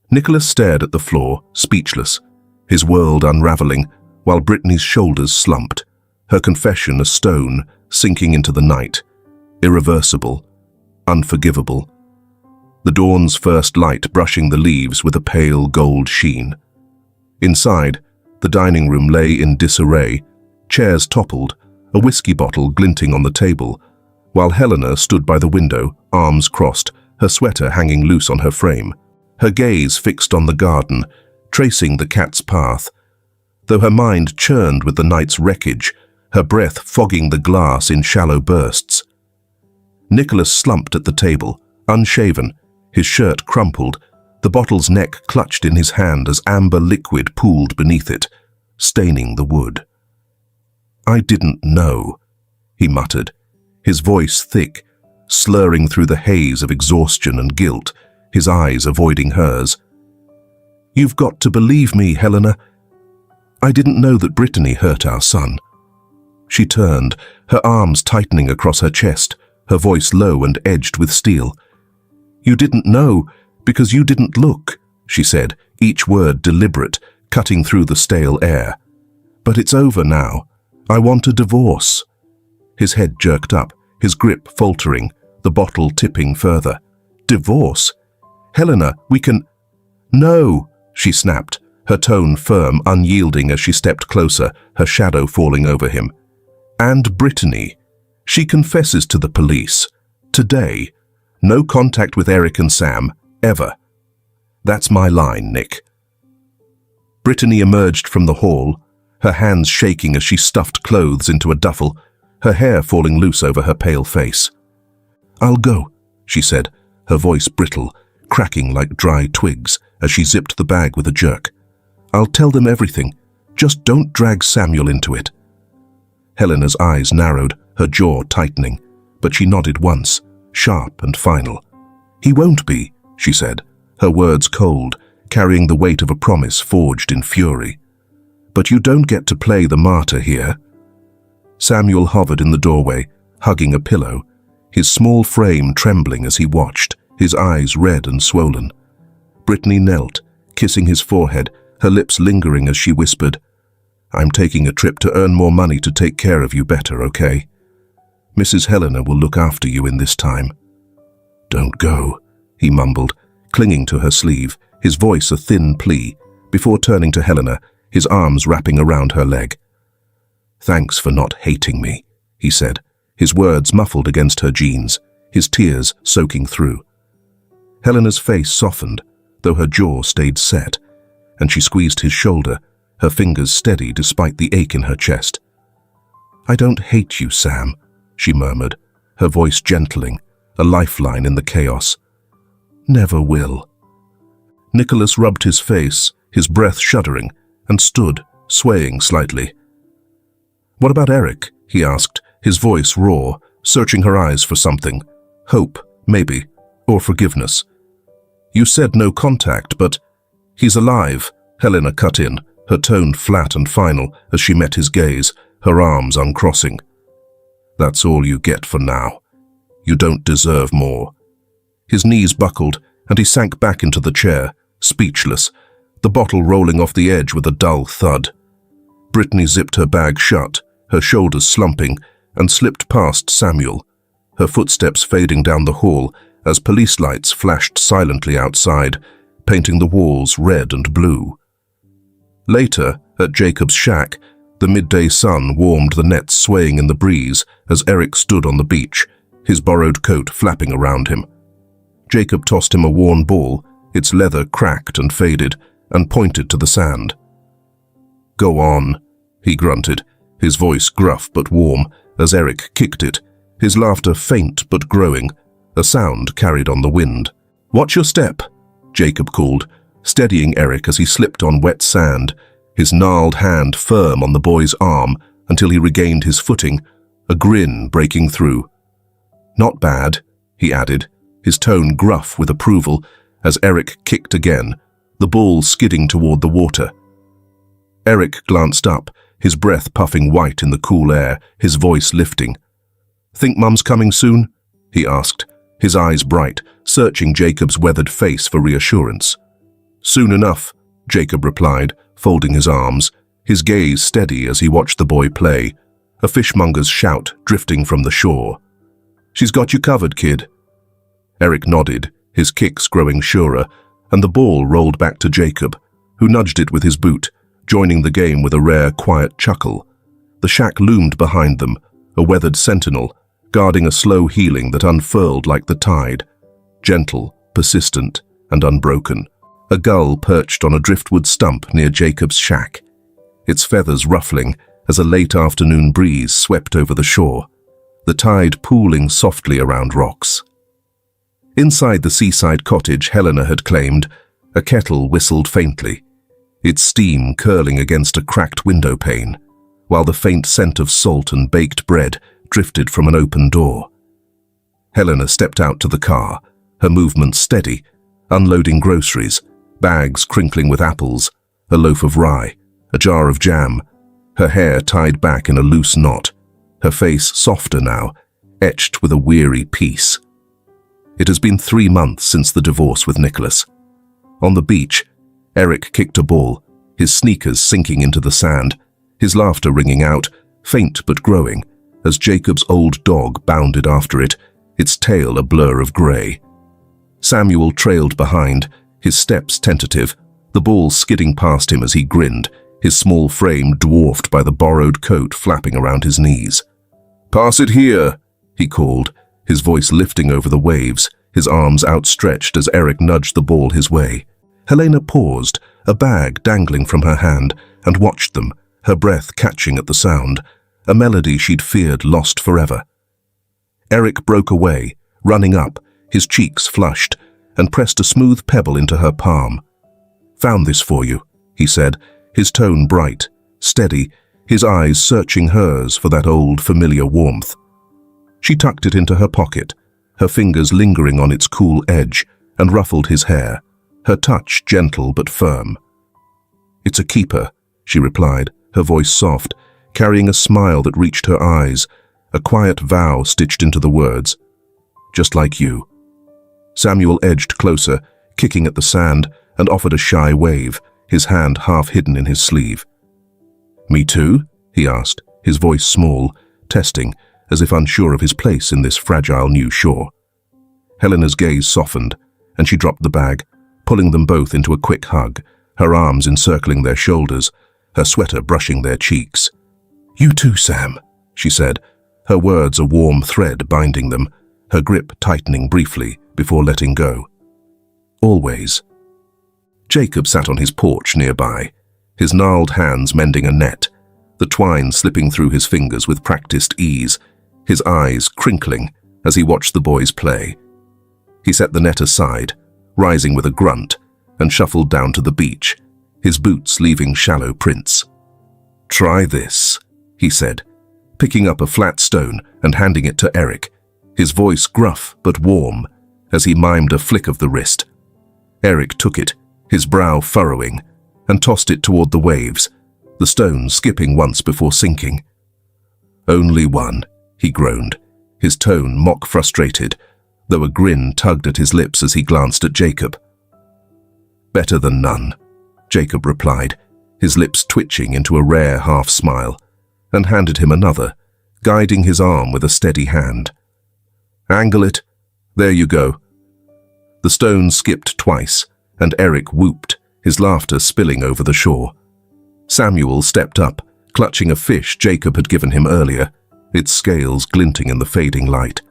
A: Nicholas stared at the floor, speechless, his world unraveling, while Brittany's shoulders slumped, her confession a stone sinking into the night, irreversible, unforgivable. The dawn's first light brushing the leaves with a pale gold sheen. Inside, the dining room lay in disarray, chairs toppled, a whiskey bottle glinting on the table, while Helena stood by the window, arms crossed, her sweater hanging loose on her frame, her gaze fixed on the garden, tracing the cat's path, though her mind churned with the night's wreckage, her breath fogging the glass in shallow bursts. Nicholas slumped at the table, unshaven, his shirt crumpled, the bottle's neck clutched in his hand as amber liquid pooled beneath it, staining the wood. "I didn't know," he muttered, his voice thick, slurring through the haze of exhaustion and guilt, his eyes avoiding hers. "You've got to believe me, Helena. I didn't know that Brittany hurt our son." She turned, her arms tightening across her chest, her voice low and edged with steel. "You didn't know because you didn't look," she said, each word deliberate, cutting through the stale air. "But it's over now. I want a divorce." His head jerked up, his grip faltering, the bottle tipping further. "Divorce? Helena, we can—" "No," she snapped, her tone firm, unyielding as she stepped closer, her shadow falling over him. "And Brittany. She confesses to the police. Today. No contact with Eric and Sam, ever. That's my line, Nick." Brittany emerged from the hall, her hands shaking as she stuffed clothes into a duffel, her hair falling loose over her pale face. "I'll go," she said, her voice brittle, cracking like dry twigs as she zipped the bag with a jerk. "I'll tell them everything. Just don't drag Samuel into it." Helena's eyes narrowed, her jaw tightening, but she nodded once, sharp and final. "He won't be," she said, her words cold, carrying the weight of a promise forged in fury. "But you don't get to play the martyr here." Samuel hovered in the doorway, hugging a pillow, his small frame trembling as he watched, his eyes red and swollen. Brittany knelt, kissing his forehead, her lips lingering as she whispered, "I'm taking a trip to earn more money to take care of you better, okay? Mrs. Helena will look after you in this time." "Don't go," he mumbled, clinging to her sleeve, his voice a thin plea, before turning to Helena, his arms wrapping around her leg. "Thanks for not hating me," he said, his words muffled against her jeans, his tears soaking through. Helena's face softened, though her jaw stayed set, and she squeezed his shoulder, her fingers steady despite the ache in her chest. "I don't hate you, Sam," she murmured, her voice gentling, a lifeline in the chaos. "Never will." Nicholas rubbed his face, his breath shuddering, and stood, swaying slightly. "What about Eric?" he asked, his voice raw, searching her eyes for something. Hope, maybe, or forgiveness. "You said no contact, but—" "He's alive," Helena cut in, her tone flat and final as she met his gaze, her arms uncrossing. "That's all you get for now. You don't deserve more." His knees buckled, and he sank back into the chair, speechless, the bottle rolling off the edge with a dull thud. Brittany zipped her bag shut, her shoulders slumping, and slipped past Samuel, her footsteps fading down the hall as police lights flashed silently outside, painting the walls red and blue. Later, at Jacob's shack, the midday sun warmed the nets swaying in the breeze as Eric stood on the beach, his borrowed coat flapping around him. Jacob tossed him a worn ball, its leather cracked and faded, and pointed to the sand. "Go on," he grunted, his voice gruff but warm, as Eric kicked it, his laughter faint but growing, a sound carried on the wind. "Watch your step," Jacob called, steadying Eric as he slipped on wet sand, his gnarled hand firm on the boy's arm until he regained his footing, a grin breaking through. "Not bad," he added, his tone gruff with approval as Eric kicked again, the ball skidding toward the water. Eric glanced up, his breath puffing white in the cool air, his voice lifting. "Think Mum's coming soon?" he asked, his eyes bright, searching Jacob's weathered face for reassurance. "Soon enough," Jacob replied, folding his arms, his gaze steady as he watched the boy play, a fishmonger's shout drifting from the shore. "She's got you covered, kid." Eric nodded, his kicks growing surer, and the ball rolled back to Jacob, who nudged it with his boot, joining the game with a rare, quiet chuckle. The shack loomed behind them, a weathered sentinel, guarding a slow healing that unfurled like the tide, gentle, persistent, and unbroken. A gull perched on a driftwood stump near Jacob's shack, its feathers ruffling as a late afternoon breeze swept over the shore, the tide pooling softly around rocks. Inside the seaside cottage Helena had claimed, a kettle whistled faintly, its steam curling against a cracked window pane, while the faint scent of salt and baked bread drifted from an open door. Helena stepped out to the car, her movements steady, unloading groceries, bags crinkling with apples, a loaf of rye, a jar of jam, her hair tied back in a loose knot, her face softer now, etched with a weary peace. It has been 3 months since the divorce with Nicholas. On the beach, Eric kicked a ball, his sneakers sinking into the sand, his laughter ringing out, faint but growing, as Jacob's old dog bounded after it, its tail a blur of grey. Samuel trailed behind, his steps tentative, the ball skidding past him as he grinned, his small frame dwarfed by the borrowed coat flapping around his knees. "Pass it here," he called, his voice lifting over the waves, his arms outstretched as Eric nudged the ball his way. Helena paused, a bag dangling from her hand, and watched them, her breath catching at the sound, a melody she'd feared lost forever. Eric broke away, running up, his cheeks flushed, and pressed a smooth pebble into her palm. "Found this for you," he said, his tone bright, steady, his eyes searching hers for that old familiar warmth. She tucked it into her pocket, her fingers lingering on its cool edge, and ruffled his hair, her touch gentle but firm. "It's a keeper," she replied, her voice soft, carrying a smile that reached her eyes, a quiet vow stitched into the words. "Just like you." Samuel edged closer, kicking at the sand, and offered a shy wave, his hand half hidden in his sleeve. "Me too?" he asked, his voice small, testing, as if unsure of his place in this fragile new shore. Helena's gaze softened, and she dropped the bag, pulling them both into a quick hug, her arms encircling their shoulders, her sweater brushing their cheeks. "You too, Sam," she said, her words a warm thread binding them, her grip tightening briefly before letting go. "Always." Jacob sat on his porch nearby, his gnarled hands mending a net, the twine slipping through his fingers with practiced ease, his eyes crinkling as he watched the boys play. He set the net aside, rising with a grunt, and shuffled down to the beach, his boots leaving shallow prints. "Try this," he said, picking up a flat stone and handing it to Eric, his voice gruff but warm, as he mimed a flick of the wrist. Eric took it, his brow furrowing, and tossed it toward the waves, the stone skipping once before sinking. "Only one," he groaned, his tone mock-frustrated, though a grin tugged at his lips as he glanced at Jacob. "Better than none," Jacob replied, his lips twitching into a rare half-smile, and handed him another, guiding his arm with a steady hand. "Angle it. There you go." The stone skipped twice, and Eric whooped, his laughter spilling over the shore. Samuel stepped up, clutching a fish Jacob had given him earlier, its scales glinting in the fading light.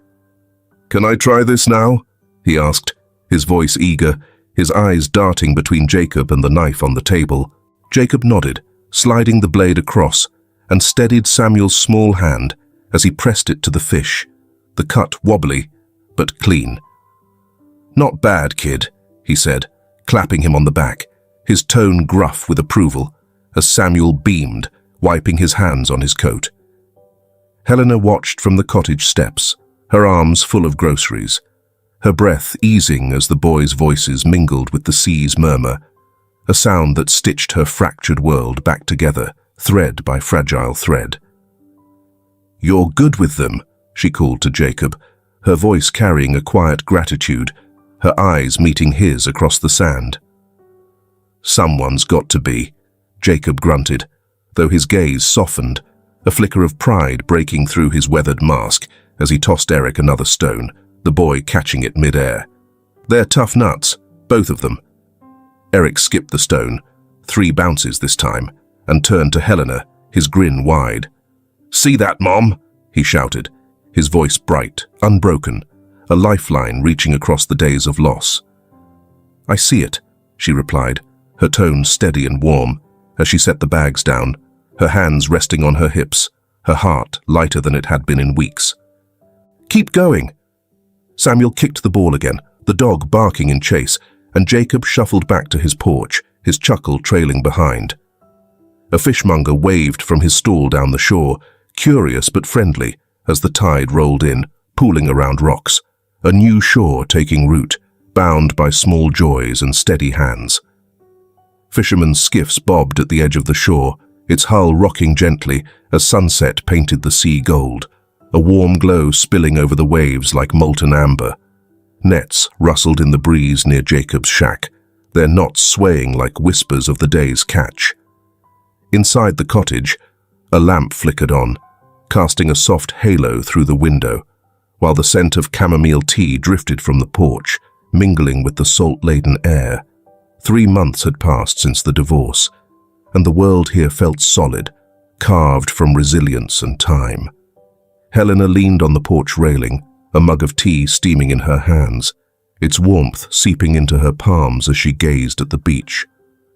A: "Can I try this now?" he asked, his voice eager, his eyes darting between Jacob and the knife on the table. Jacob nodded, sliding the blade across, and steadied Samuel's small hand as he pressed it to the fish, the cut wobbly, but clean. "Not bad, kid," he said, clapping him on the back, his tone gruff with approval, as Samuel beamed, wiping his hands on his coat. Helena watched from the cottage steps, her arms full of groceries, her breath easing as the boys' voices mingled with the sea's murmur, a sound that stitched her fractured world back together, thread by fragile thread. "You're good with them," she called to Jacob, her voice carrying a quiet gratitude, her eyes meeting his across the sand. "Someone's got to be," Jacob grunted, though his gaze softened, a flicker of pride breaking through his weathered mask as he tossed Eric another stone, the boy catching it mid-air. "They're tough nuts, both of them." Eric skipped the stone, 3 bounces this time, and turned to Helena, his grin wide. "See that, Mom?" he shouted, his voice bright, unbroken, a lifeline reaching across the days of loss. "I see it," she replied, her tone steady and warm, as she set the bags down, her hands resting on her hips, her heart lighter than it had been in weeks. "Keep going." Samuel kicked the ball again, the dog barking in chase, and Jacob shuffled back to his porch, his chuckle trailing behind. A fishmonger waved from his stall down the shore, curious but friendly, as the tide rolled in, pooling around rocks, a new shore taking root, bound by small joys and steady hands. Fishermen's skiffs bobbed at the edge of the shore, its hull rocking gently as sunset painted the sea gold, a warm glow spilling over the waves like molten amber. Nets rustled in the breeze near Jacob's shack, their knots swaying like whispers of the day's catch. Inside the cottage, a lamp flickered on, casting a soft halo through the window, while the scent of chamomile tea drifted from the porch, mingling with the salt-laden air. 3 months had passed since the divorce, and the world here felt solid, carved from resilience and time. Helena leaned on the porch railing, a mug of tea steaming in her hands, its warmth seeping into her palms as she gazed at the beach,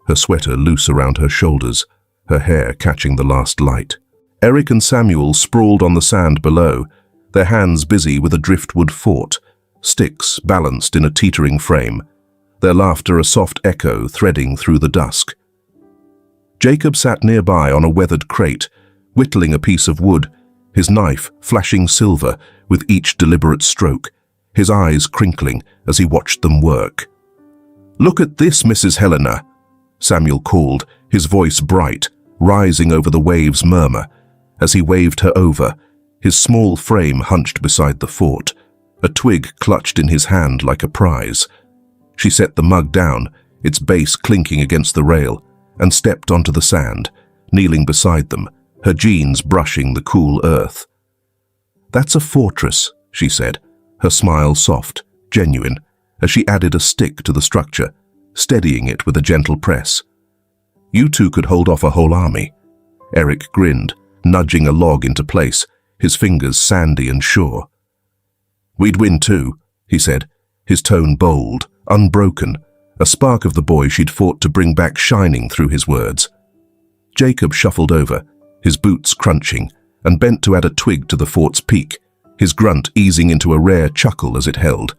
A: her sweater loose around her shoulders, her hair catching the last light. Eric and Samuel sprawled on the sand below, their hands busy with a driftwood fort, sticks balanced in a teetering frame, their laughter a soft echo threading through the dusk. Jacob sat nearby on a weathered crate, whittling a piece of wood, his knife flashing silver with each deliberate stroke, his eyes crinkling as he watched them work. "Look at this, Mrs. Helena," Samuel called, his voice bright, rising over the waves' murmur, as he waved her over, his small frame hunched beside the fort, a twig clutched in his hand like a prize. She set the mug down, its base clinking against the rail, and stepped onto the sand, kneeling beside them, her jeans brushing the cool earth. "That's a fortress," she said, her smile soft, genuine, as she added a stick to the structure, steadying it with a gentle press. "You two could hold off a whole army." Eric grinned, nudging a log into place, his fingers sandy and sure. "We'd win too," he said, his tone bold, unbroken, a spark of the boy she'd fought to bring back shining through his words. Jacob shuffled over, his boots crunching, and bent to add a twig to the fort's peak, his grunt easing into a rare chuckle as it held.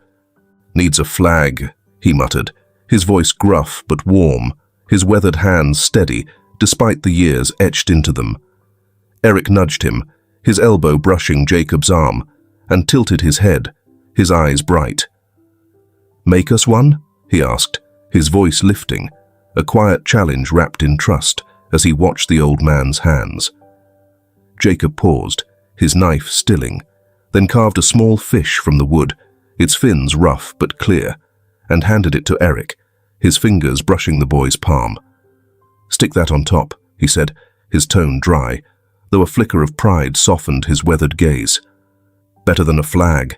A: "Needs a flag," he muttered, his voice gruff but warm, his weathered hands steady, despite the years etched into them. Eric nudged him, his elbow brushing Jacob's arm, and tilted his head, his eyes bright. "Make us one?" he asked, his voice lifting, a quiet challenge wrapped in trust as he watched the old man's hands. Jacob paused, his knife stilling, then carved a small fish from the wood, its fins rough but clear, and handed it to Eric, his fingers brushing the boy's palm. "Stick that on top," he said, his tone dry, though a flicker of pride softened his weathered gaze. "Better than a flag."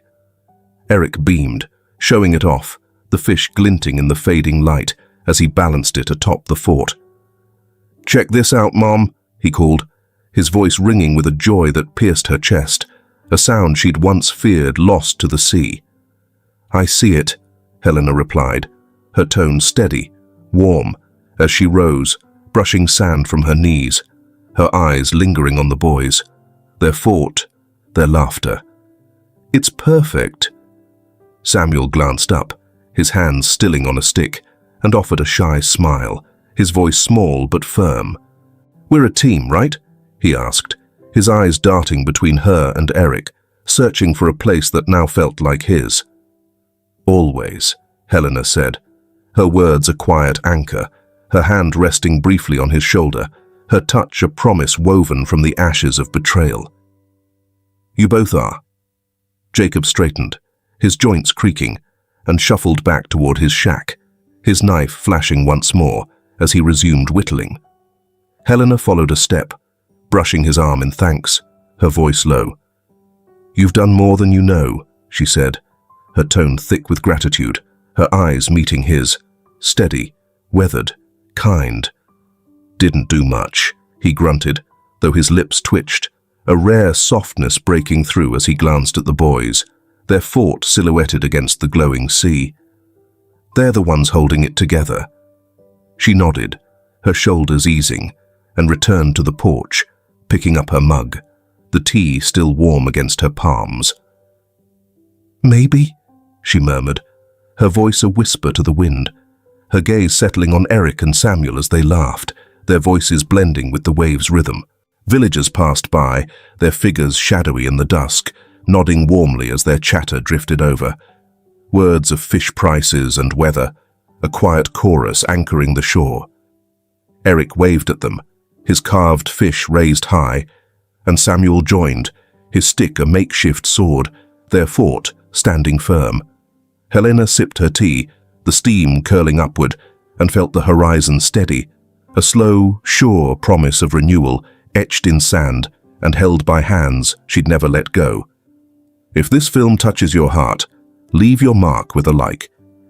A: Eric beamed, showing it off, the fish glinting in the fading light as he balanced it atop the fort. "Check this out, Mom," he called, his voice ringing with a joy that pierced her chest, a sound she'd once feared lost to the sea. "I see it," Helena replied, her tone steady, warm, as she rose, brushing sand from her knees, her eyes lingering on the boys, their fort, their laughter. "It's perfect." Samuel glanced up, his hands stilling on a stick, and offered a shy smile, his voice small but firm. "We're a team, right?" he asked, his eyes darting between her and Eric, searching for a place that now felt like his. "Always," Helena said, her words a quiet anchor, her hand resting briefly on his shoulder, her touch a promise woven from the ashes of betrayal. "You both are." Jacob straightened, his joints creaking, and shuffled back toward his shack, his knife flashing once more as he resumed whittling. Helena followed a step, brushing his arm in thanks, her voice low. "You've done more than you know," she said, her tone thick with gratitude, her eyes meeting his, steady, weathered, kind. "Didn't do much," he grunted, though his lips twitched, a rare softness breaking through as he glanced at the boys, their fort silhouetted against the glowing sea. "They're the ones holding it together." She nodded, her shoulders easing, and returned to the porch, picking up her mug, the tea still warm against her palms. "Maybe," she murmured, her voice a whisper to the wind, her gaze settling on Eric and Samuel as they laughed, their voices blending with the wave's rhythm. Villagers passed by, their figures shadowy in the dusk, nodding warmly as their chatter drifted over. Words of fish prices and weather, a quiet chorus anchoring the shore. Eric waved at them, his carved fish raised high, and Samuel joined, his stick a makeshift sword, their fort standing firm. Helena sipped her tea, the steam curling upward, and felt the horizon steady, a slow, sure promise of renewal etched in sand and held by hands she'd never let go. If this film touches your heart, leave your mark with a like,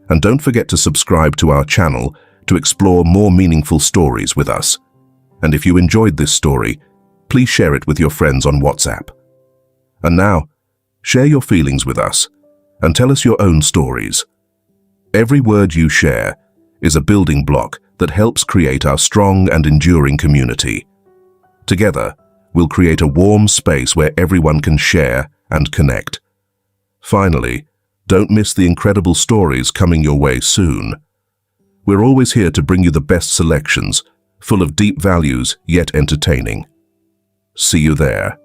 A: and don't forget to subscribe to our channel to explore more meaningful stories with us. And if you enjoyed this story, please share it with your friends on WhatsApp. And now, share your feelings with us and tell us your own stories. Every word you share is a building block that helps create our strong and enduring community. Together, we'll create a warm space where everyone can share and connect. Finally, don't miss the incredible stories coming your way soon. We're always here to bring you the best selections, full of deep values yet entertaining. See you there.